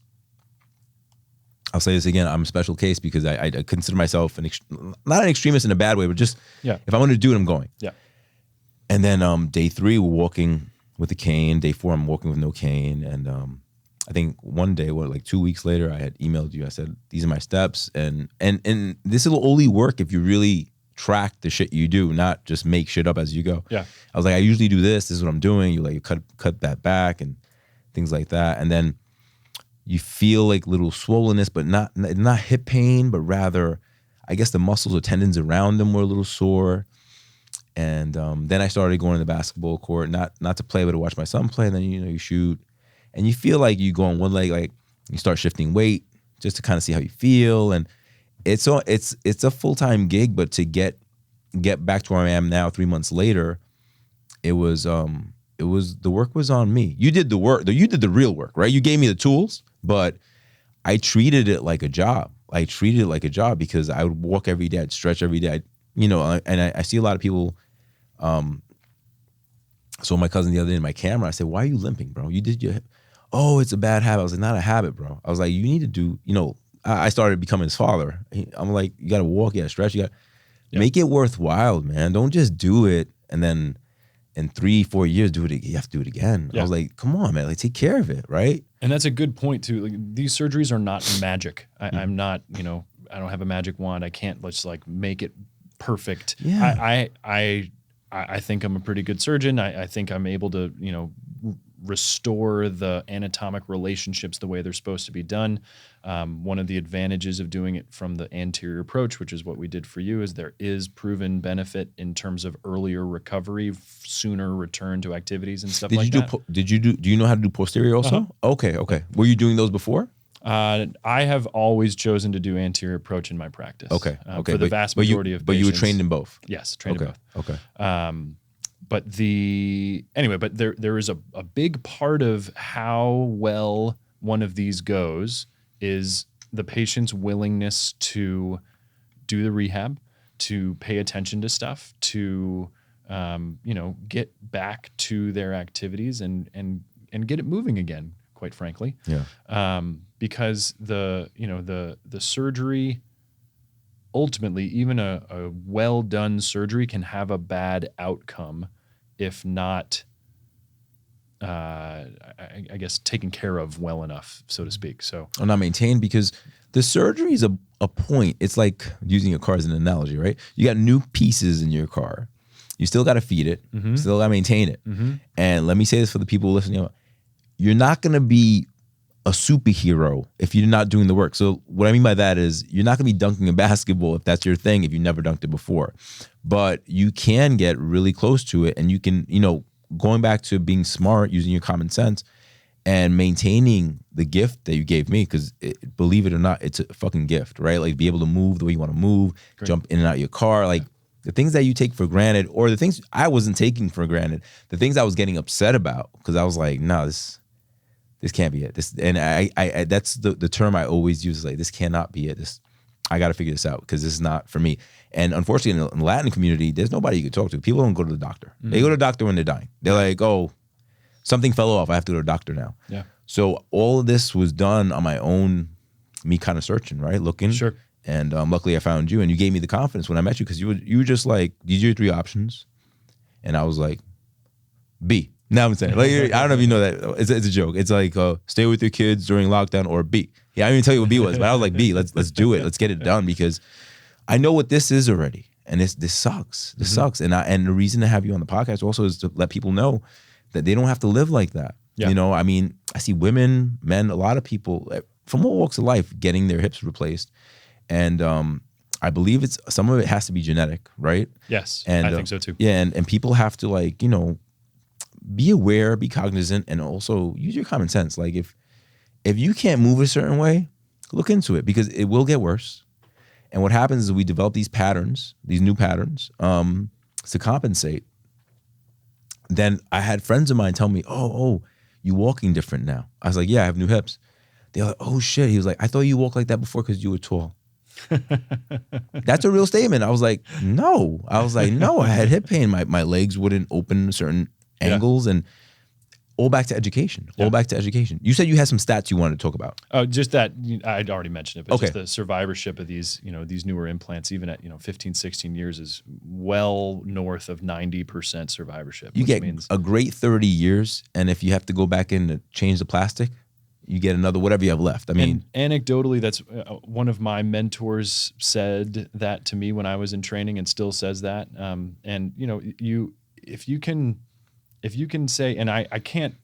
I'll say this again, I'm a special case because I consider myself not an extremist in a bad way, but just if I want to do it, I'm going. Yeah. And then day 3, we're walking with a cane. Day 4, I'm walking with no cane. And I think one day, like 2 weeks later, I had emailed you. I said, these are my steps. And this will only work if you really track the shit you do, not just make shit up as you go. Yeah. I was like, I usually do this. This is what I'm doing. You cut that back and things like that. And then you feel like little swollenness, but not hip pain, but rather, I guess the muscles or tendons around them were a little sore. And then I started going to the basketball court, not to play, but to watch my son play. And then, you shoot. And you feel like you go on one leg, like you start shifting weight just to kind of see how you feel. And it's a full-time gig, but to get back to where I am now 3 months later, it was the work was on me. You did the work, you did the real work, right? You gave me the tools, but I treated it like a job. I treated it like a job because I would walk every day, I'd stretch every day, and I see a lot of people. So my cousin the other day in my camera, I said, "Why are you limping, bro? You did your hip." "Oh, it's a bad habit." I was like, "Not a habit, bro." I was like, "You need to do, I started becoming his father. I'm like, "You got to walk, you got to stretch, you got to make it worthwhile, man. Don't just do it and then in 3-4 years do it. You have to do it again." I was like, "Come on, man, like take care of it, right?" And that's a good point too. Like, these surgeries are not magic. I'm not, I don't have a magic wand. I can't just like make it perfect. Yeah. I think I'm a pretty good surgeon. I think I'm able to, restore the anatomic relationships the way they're supposed to be done. One of the advantages of doing it from the anterior approach, which is what we did for you, is there is proven benefit in terms of earlier recovery, sooner return to activities and stuff like that. Do you know how to do posterior also? Okay. Were you doing those before? I have always chosen to do anterior approach in my practice. Okay. For the vast majority of patients. But you were trained in both? Yes, trained in both. Okay. But there is a big part of how well one of these goes is the patient's willingness to do the rehab, to pay attention to stuff, to get back to their activities and get it moving again, quite frankly. Yeah. Because the surgery, ultimately, even a well done surgery can have a bad outcome if not, I guess, taken care of well enough, so to speak. So, or not maintained, because the surgery is a point. It's like using a car as an analogy, right? You got new pieces in your car. You still got to feed it. You still got to maintain it. And let me say this for the people listening: you're not going to be a superhero if you're not doing the work. So what I mean by that is you're not going to be dunking a basketball if that's your thing, if you never dunked it before. But you can get really close to it, and you can, going back to being smart, using your common sense and maintaining the gift that you gave me, because believe it or not, it's a fucking gift, right? Like be able to move the way you want to move, jump in and out of your car, like the things that you take for granted, or the things I wasn't taking for granted, the things I was getting upset about because I was like, no, this can't be it. And I that's the term I always use, like, this cannot be it. I got to figure this out because this is not for me. And unfortunately, in the Latin community, there's nobody you can talk to. People don't go to the doctor. They go to the doctor when they're dying. They're like, oh, something fell off. I have to go to the doctor now. Yeah. So all of this was done on my own, me kind of searching, right? Looking. Sure. And luckily I found you, and you gave me the confidence when I met you, because you were just like, these are your 3 options. And I was like, B. Now I'm saying, like, I don't know if you know that. It's a joke. It's like, stay with your kids during lockdown, or B. Yeah, I didn't even tell you what B was, but I was like, B, let's do it. Let's get it done, because I know what this is already. And this sucks. This sucks. And the reason to have you on the podcast also is to let people know that they don't have to live like that. Yeah. I mean, I see women, men, a lot of people from all walks of life getting their hips replaced. And I believe some of it has to be genetic, right? Yes, and I think so too. Yeah, and people have to, like, be aware, be cognizant, and also use your common sense. Like, if you can't move a certain way, look into it, because it will get worse. And what happens is we develop these patterns, these new patterns, to compensate. Then I had friends of mine tell me, oh, you walking different now. I was like, yeah, I have new hips. They're like, oh shit. He was like, I thought you walked like that before because you were tall. That's a real statement. I was like, no. I had hip pain. My legs wouldn't open certain angles, and all back to education. All back to education. You said you had some stats you wanted to talk about. Just that I'd already mentioned it, but okay. Just the survivorship of these, these newer implants, even at 15, 16 years, is well north of 90% survivorship. You get a great 30 years, and if you have to go back in to change the plastic, you get another whatever you have left. I mean, and anecdotally, that's one of my mentors said that to me when I was in training, and still says that. And if you can if you can say, and I can't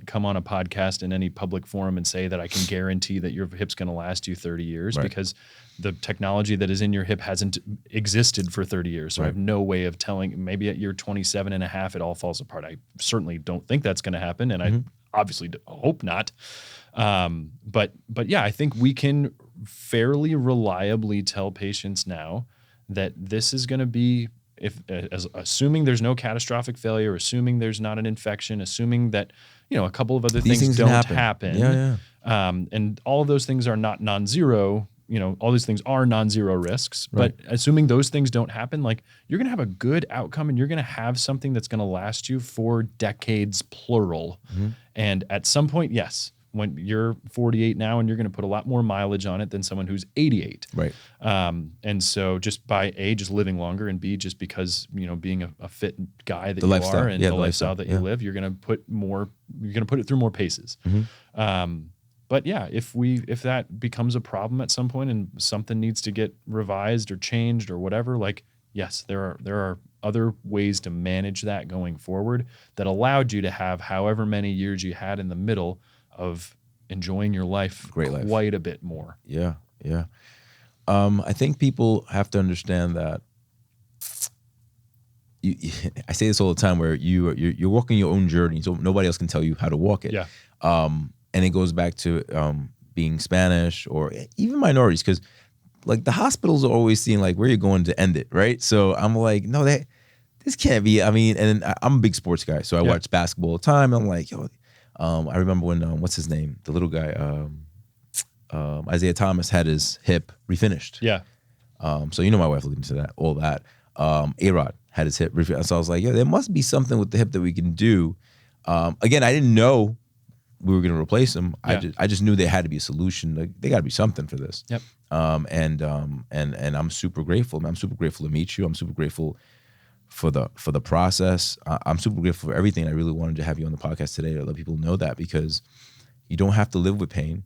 come on a podcast in any public forum and say that I can guarantee that your hip's going to last you 30 years because the technology that is in your hip hasn't existed for 30 years. So I have no way of telling. Maybe at year 27 and a half, it all falls apart. I certainly don't think that's going to happen. And I obviously hope not. But yeah, I think we can fairly reliably tell patients now that this is going to be, assuming there's no catastrophic failure, assuming there's not an infection, assuming that, a couple of other things don't happen. And all of those things are not non-zero, all these things are non-zero risks, but assuming those things don't happen, like you're going to have a good outcome and you're going to have something that's going to last you for decades, plural. And at some point, yes, when you're 48 now and you're going to put a lot more mileage on it than someone who's 88. Right. And so just by A, just living longer, and B, just because, being a fit guy that lifestyle. are and the lifestyle that you live, you're going to put it through more paces. But yeah, if that becomes a problem at some point and something needs to get revised or changed or whatever, like, yes, there are other ways to manage that going forward that allowed you to have however many years you had in the middle of enjoying your life quite a bit more. Yeah. I think people have to understand that I say this all the time, where you're walking your own journey, so nobody else can tell you how to walk it. Yeah. And it goes back to being Spanish or even minorities, because like the hospitals are always seeing like where you're going to end it, right? So I'm like, no, this can't be. I mean, and I'm a big sports guy, so I watch basketball all the time. I'm like, yo. I remember when what's his name, the little guy, Isaiah Thomas had his hip refinished. Yeah. So my wife looked into all that. A-Rod had his hip refinished. So I was like, there must be something with the hip that we can do. Again, I didn't know we were going to replace him. Yeah. I just knew there had to be a solution. Like, there got to be something for this. Yep. And I'm super grateful. I'm super grateful to meet you. I'm super grateful for the process. I'm super grateful for everything. I really wanted to have you on the podcast today to let people know that, because you don't have to live with pain.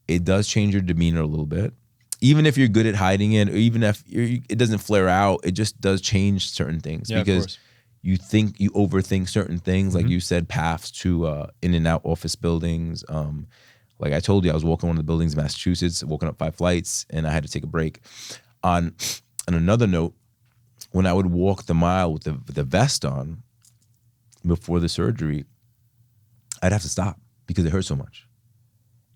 It does change your demeanor a little bit. Even if you're good at hiding it, or even if it doesn't flare out, it just does change certain things, because you overthink certain things. Like you said, paths to in and out office buildings. Like I told you, I was walking one of the buildings in Massachusetts, walking up 5 flights, and I had to take a break. On another note, when I would walk the mile with the vest on before the surgery, I'd have to stop because it hurt so much.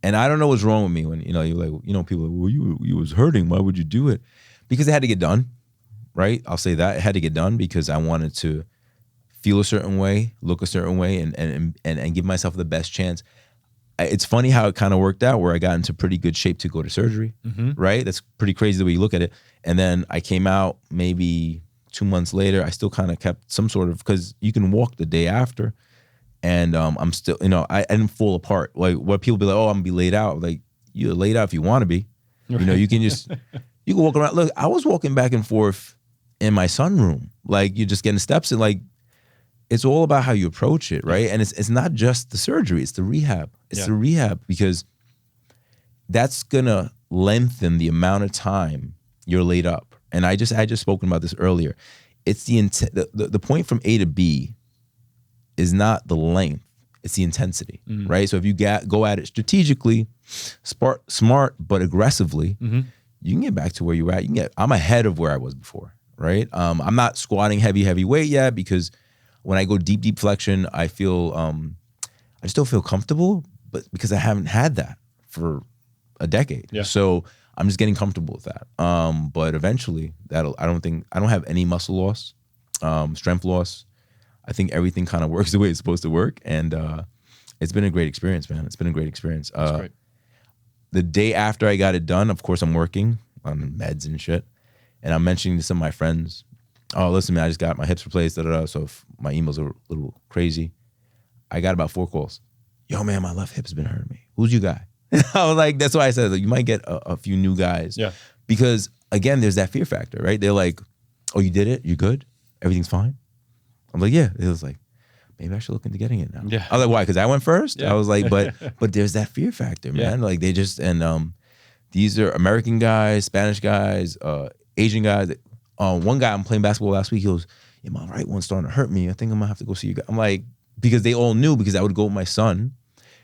And I don't know what's wrong with me when, you're like, people are like, well, you was hurting. Why would you do it? Because it had to get done, right? I'll say that. It had to get done because I wanted to feel a certain way, look a certain way, and give myself the best chance. It's funny how it kind of worked out, where I got into pretty good shape to go to surgery, right? That's pretty crazy the way you look at it. And then I came out maybe 2 months later. I still kind of kept some sort of, because you can walk the day after, and I'm still, I didn't fall apart. Like what people be like, oh, I'm gonna be laid out. Like, you're laid out if you want to be. You can just, you can walk around. Look, I was walking back and forth in my sunroom. Like, you're just getting steps, and like, it's all about how you approach it, right? And it's not just the surgery, it's the rehab. It's the rehab, because that's gonna lengthen the amount of time you're laid up. And I just spoken about this earlier. It's the point from A to B is not the length, it's the intensity, right? So if you go at it strategically, smart but aggressively, you can get back to where you were at. I'm ahead of where I was before, right? I'm not squatting heavy weight yet, because when I go deep flexion, I feel, I still feel comfortable, but because I haven't had that for a decade. Yeah. So I'm just getting comfortable with that. But eventually I don't have any muscle loss, strength loss. I think everything kind of works the way it's supposed to work. And it's been a great experience, man. It's been a great experience. That's great. The day after I got it done, of course, I'm working on meds and shit. And I'm mentioning to some of my friends, oh, listen, man, I just got my hips replaced, so if my emails are a little crazy, I got about 4 calls. Yo, man, my left hip's been hurting me. Who's you guy? I was like, that's why I said, like, you might get a few new guys. Yeah. Because, again, there's that fear factor, right? They're like, oh, you did it? You good? Everything's fine? I'm like, yeah. It was like, maybe I should look into getting it now. Yeah. I was like, why? Because I went first? Yeah. I was like, but there's that fear factor, man. Yeah. Like, they just, and these are American guys, Spanish guys, Asian guys. One guy, I'm playing basketball last week, he goes, yeah, my right one's starting to hurt me. I think I'm gonna have to go see you guys. I'm like, because they all knew, because I would go with my son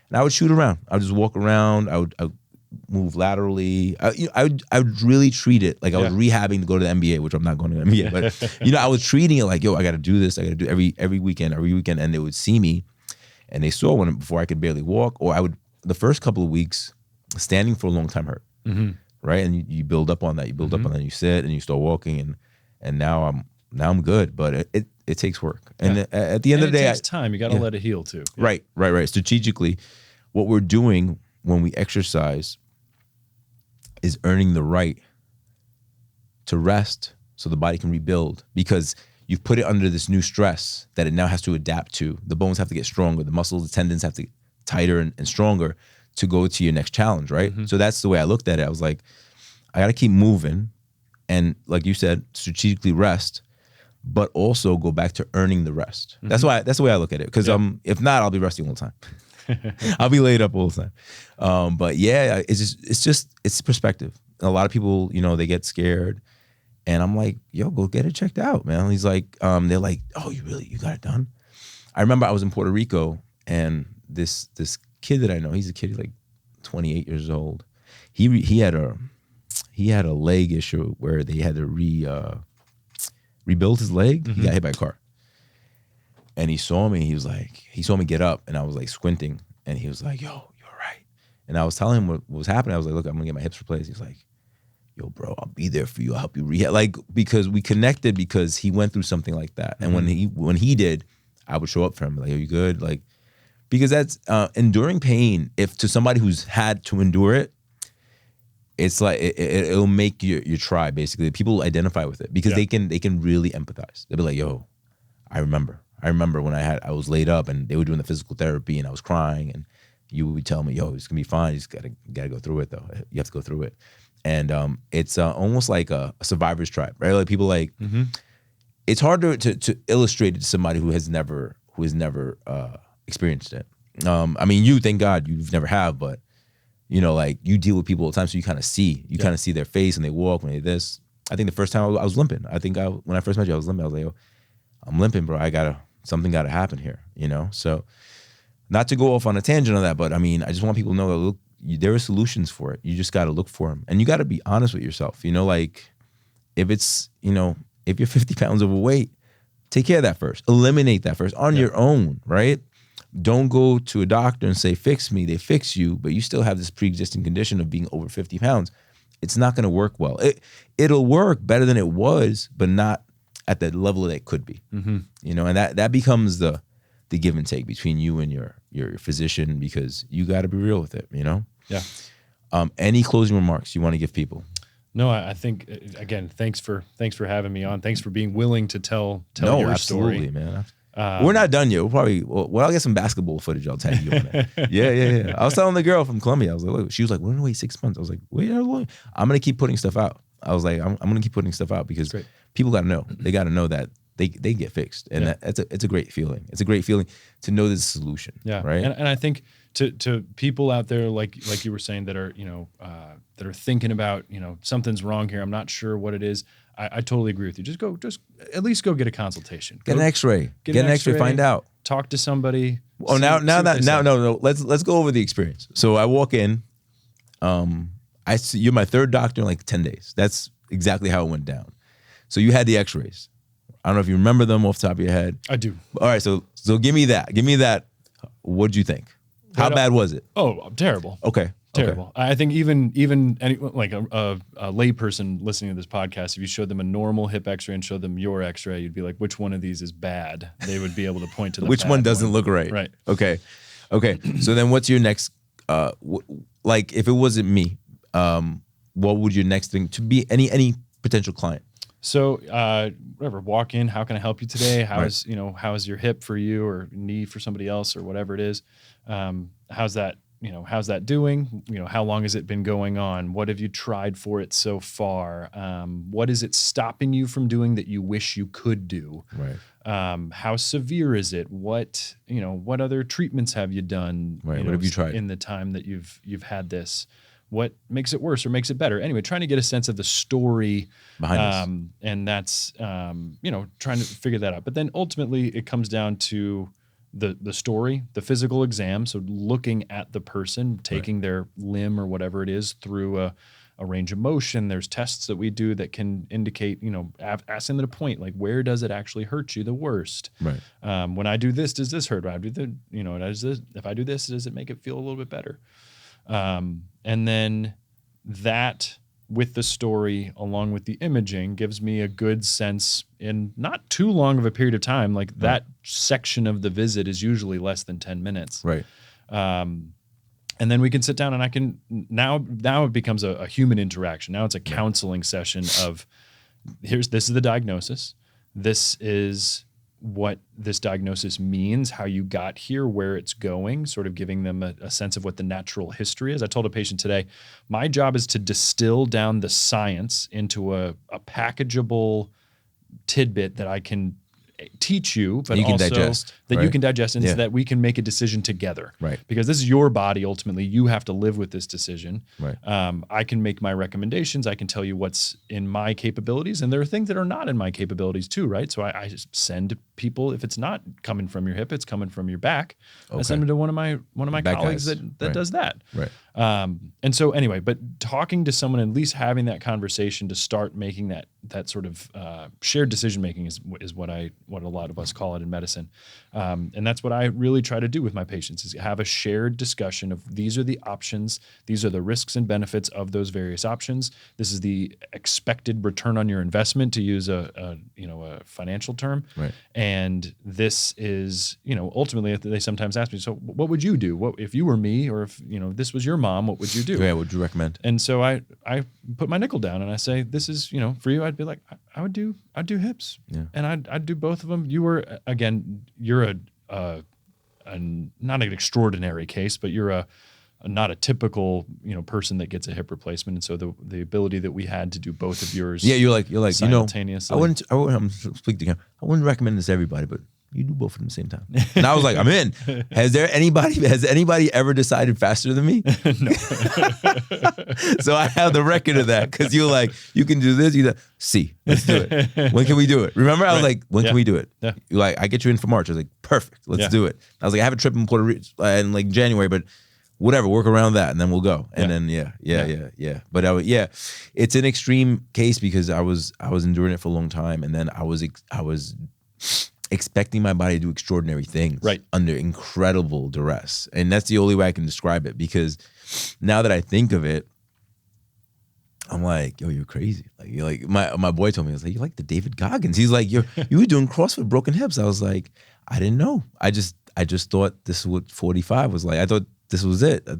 and I would shoot around. I would just walk around. I would move laterally. I would really treat it like I was rehabbing to go to the NBA, which I'm not going to the NBA, but I was treating it like, yo, I got to do this. I got to do every weekend, and they would see me, and they saw one before I could barely walk, or I would the first couple of weeks standing for a long time hurt, right? And you build up on that. You build up on that. You sit and you start walking, and now I'm good, but it takes work, and at the end of the day, it takes time. You got to let it heal too. Right. Strategically, what we're doing when we exercise is earning the right to rest so the body can rebuild, because you've put it under this new stress that it now has to adapt to. The bones have to get stronger, the muscles, the tendons have to get tighter and stronger to go to your next challenge, right? So that's the way I looked at it. I was like, I got to keep moving, and like you said, strategically rest, but also go back to earning the rest. That's the way I look at it, because if not, I'll be resting all the time. I'll be laid up all the time. But yeah, it's perspective. A lot of people, they get scared, and I'm like, yo, go get it checked out, man. He's like, they're like, oh, you got it done? I remember I was in Puerto Rico, and this kid that I know, he's a kid like 28 years old. He had a leg issue where they had to rebuild his leg. He got hit by a car. And he saw me get up, and I was like squinting, and he was like, yo, you're all right. And I was telling him what was happening. I was like, look, I'm gonna get my hips replaced. He's like, yo, bro, I'll be there for you. I'll help you rehab. Like, because we connected, because he went through something like that. And when he did, I would show up for him. Like, are you good? Like, because that's enduring pain. If to somebody who's had to endure it, it's like it'll make your tribe, basically. People identify with it because they can really empathize. They'll be like, yo, I remember when I was laid up and they were doing the physical therapy and I was crying, and you would tell me, yo, it's gonna be fine. You just gotta go through it though. You have to go through it. And it's almost like a survivor's tribe, right? Like people like, it's hard to illustrate it to somebody who has never experienced it. I mean, you, thank God you've never have, but like you deal with people all the time, so you kind of see their face and they walk when they this. I think the first time I was limping. I think when I first met you, I was limping. I was like, yo, I'm limping, bro. Something got to happen here, So, not to go off on a tangent on that, but I mean, I just want people to know that look, there are solutions for it. You just got to look for them, and you got to be honest with yourself. Like if it's if you're 50 pounds overweight, take care of that first. Eliminate that first on your own, right? Don't go to a doctor and say, fix me. They fix you, but you still have this pre-existing condition of being over 50 pounds. It's not going to work well. It'll work better than it was, but not at the level that it could be. And that becomes the give and take between you and your physician, because you got to be real with it. Yeah. Any closing remarks you want to give people? No, I think, again, thanks for having me on. Thanks for being willing to tell your absolutely, story, man. We're not done yet. I'll get some basketball footage. I'll tag you on it. Yeah. I was telling the girl from Colombia. I was like, look, she was like, we're gonna wait 6 months. I was like, wait, how long? I'm gonna keep putting stuff out. I was like, I'm gonna keep putting stuff out because people got to know. They got to know that they get fixed, and it's a great feeling. It's a great feeling to know there's a solution. Yeah, right. And I think to people out there, like you were saying, that are that are thinking about something's wrong here. I'm not sure what it is. I totally agree with you. Just at least go get a consultation. Get an X-ray. Get an X-ray. Find out. Talk to somebody. Oh, no. Let's go over the experience. So I walk in. I see you're my third doctor in like 10 days. That's exactly how it went down. So you had the X-rays. I don't know if you remember them off the top of your head. I do. All right. So give me that. Give me that. What'd you think? How bad was it? Oh, terrible. Okay. Terrible. Okay. I think even any, like a lay person listening to this podcast, if you showed them a normal hip X-ray and showed them your X-ray, you'd be like, which one of these is bad? They would be able to point to the which one doesn't look right. Right. Okay. So then what's your next, like if it wasn't me, what would your next thing to be any potential client? So whatever, walk in, how can I help you today? How is your hip for you, or knee for somebody else, or whatever it is? How's that doing? How long has it been going on? What have you tried for it so far? What is it stopping you from doing that you wish you could do? Right. How severe is it? What other treatments have you done? Right. What have you tried in the time that you've had this? what makes it worse or makes it better. Anyway, trying to get a sense of the story behind us. and that's, trying to figure that out. But then ultimately it comes down to the story, the physical exam. So looking at the person, taking their limb or whatever it is through a range of motion. There's tests that we do that can indicate, asking them to point, like, where does it actually hurt you the worst? Right. When I do this, does this hurt? When I do if I do this, does it make it feel a little bit better? And then that with the story along with the imaging gives me a good sense in not too long of a period of time. Like that section of the visit is usually less than 10 minutes. Right. And then we can sit down and I can now it becomes a human interaction. Now it's a counseling session of this is the diagnosis. This is what this diagnosis means, how you got here, where it's going, sort of giving them a sense of what the natural history is. I told a patient today, my job is to distill down the science into a packageable tidbit that I can teach you, but also that you can digest and so that we can make a decision together. Right. Because this is your body. Ultimately, you have to live with this decision. Right. I can make my recommendations. I can tell you what's in my capabilities, and there are things that are not in my capabilities too, right? So I just send people, if it's not coming from your hip, it's coming from your back. I send them to one of my colleagues that does that. Right. And so anyway, but talking to someone, at least having that conversation to start making that sort of shared decision making is what a lot of us call it in medicine. And that's what I really try to do with my patients, is have a shared discussion of these are the options, these are the risks and benefits of those various options. This is the expected return on your investment, to use a financial term. Right. And this is, ultimately they sometimes ask me, so what would you do? What if you were me, or if this was your mom, what would you do? Yeah, what would you recommend? And so I put my nickel down and I say, this is, for you, I'd be like, I'd do hips. Yeah. And I'd do both of them. You're not an extraordinary case, but you're not a typical, person that gets a hip replacement. And so the ability that we had to do both of yours. Yeah. You're like, simultaneously. I'm speaking to him. I wouldn't recommend this to everybody, but you do both of them at the same time. And I was like, I'm in. Has anybody ever decided faster than me? No. So I have the record of that, because you're like, you can do this. Let's do it. When can we do it? Remember, I was like, when can we do it? Yeah. You're like, I get you in for March. I was like, perfect. Let's do it. I was like, I have a trip in Puerto Rico in like January, but whatever, work around that and then we'll go. And then yeah. But it's an extreme case because I was enduring it for a long time, and then I was expecting my body to do extraordinary things under incredible duress. And that's the only way I can describe it, because now that I think of it, I'm like, yo, you're crazy. Like, you're like, my boy told me, I was like, you're like the David Goggins. He's like, you were doing CrossFit broken hips. I was like, I didn't know. I just thought this is what 45 was like. I thought this was it. I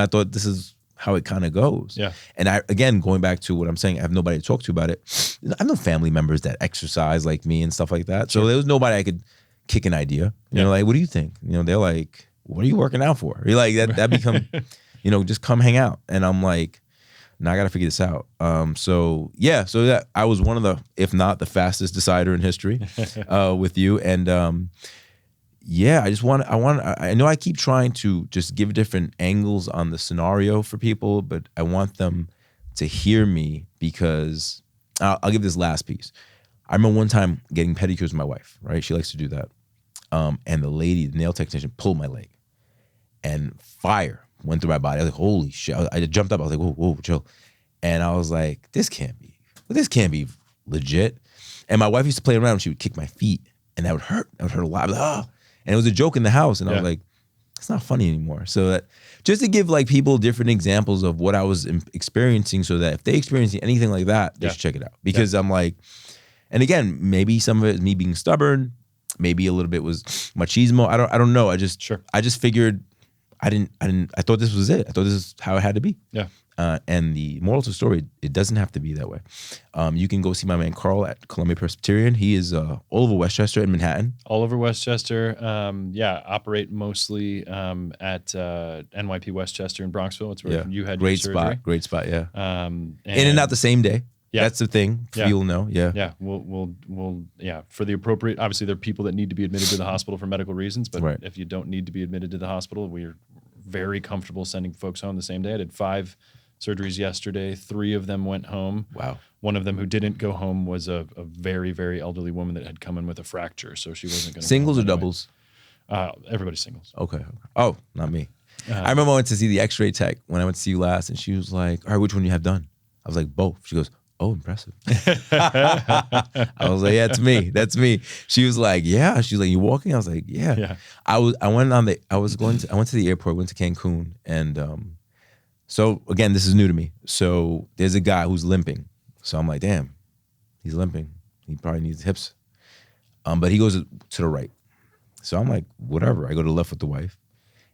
thought this is how it kind of goes. Yeah. And again, going back to what I'm saying, I have nobody to talk to about it. I have no family members that exercise like me and stuff like that. So there was nobody I could kick an idea. You know, like, what do you think? They're like, what are you working out for? You're like, that become, just come hang out. And I'm like, now I got to figure this out. So that I was one of the, if not the fastest decider in history with you. And I know I keep trying to just give different angles on the scenario for people, but I want them to hear me, because I'll give this last piece. I remember one time getting pedicures with my wife, right? She likes to do that. And the nail technician, pulled my leg, and fire went through my body. I was like, holy shit. I jumped up. I was like, whoa, chill. And I was like, this can't be legit. And my wife used to play around. She would kick my feet, and that would hurt. That would hurt a lot. Oh. And it was a joke in the house. And I was like, it's not funny anymore. So that just to give like people different examples of what I was experiencing, so that if they experience anything like that, they should check it out. Because I'm like, and again, maybe some of it is me being stubborn. Maybe a little bit was machismo. I don't know. I just figured I thought this was it. I thought this is how it had to be. Yeah. And the moral to the story, it doesn't have to be that way. You can go see my man Carl at Columbia Presbyterian. He is all over Westchester in Manhattan. All over Westchester. Operate mostly at NYP Westchester in Bronxville. It's where you had your surgery. Great spot, yeah. In and out the same day. Yeah. That's the thing. You'll know. Yeah. Yeah. We'll for the appropriate, obviously there are people that need to be admitted to the hospital for medical reasons, but if you don't need to be admitted to the hospital, we're very comfortable sending folks home the same day. I did 5 surgeries yesterday. 3 of them went home. Wow. One of them who didn't go home was a very, very elderly woman that had come in with a fracture, so she wasn't going to. Singles or doubles? Everybody's singles. Okay. Oh, not me. I remember I went to see the X-ray tech when I went to see you last, and she was like, "All right, which one do you have done?" I was like, "Both." She goes, "Oh, impressive." I was like, "Yeah, it's me. That's me." She was like, "Yeah." She's like, "You walking?" I was like, "Yeah." I went to the airport, went to Cancun, and so again, this is new to me. So there's a guy who's limping. So I'm like, "Damn, he's limping. He probably needs hips." But he goes to the right. So I'm like, whatever. I go to the left with the wife,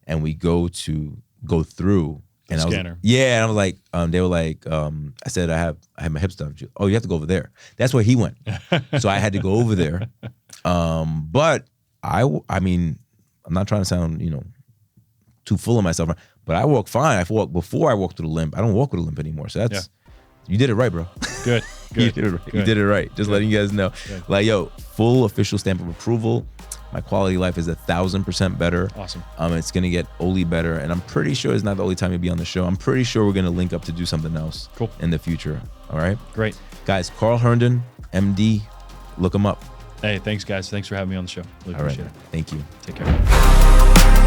and we go through. And I was, scanner. Yeah, and I was like, they were like, I said, I have my hips done. She, oh, you have to go over there. That's where he went. So I had to go over there. But I mean, I'm not trying to sound, too full of myself, but I walk fine. Before I walked through the limp. I don't walk with a limp anymore. So that's, you did it right, bro. Good. You did it right. Good. You did it right. Just letting you guys know. Good. Like, yo, full official stamp of approval. My quality of life is 1,000% better. Awesome. It's gonna get only better, and I'm pretty sure it's not the only time you'll be on the show. I'm pretty sure we're gonna link up to do something else. Cool. In the future. All right. Great. Guys, Carl Herndon, MD, look him up. Hey, thanks guys. Thanks for having me on the show. Really appreciate it. Thank you. Take care.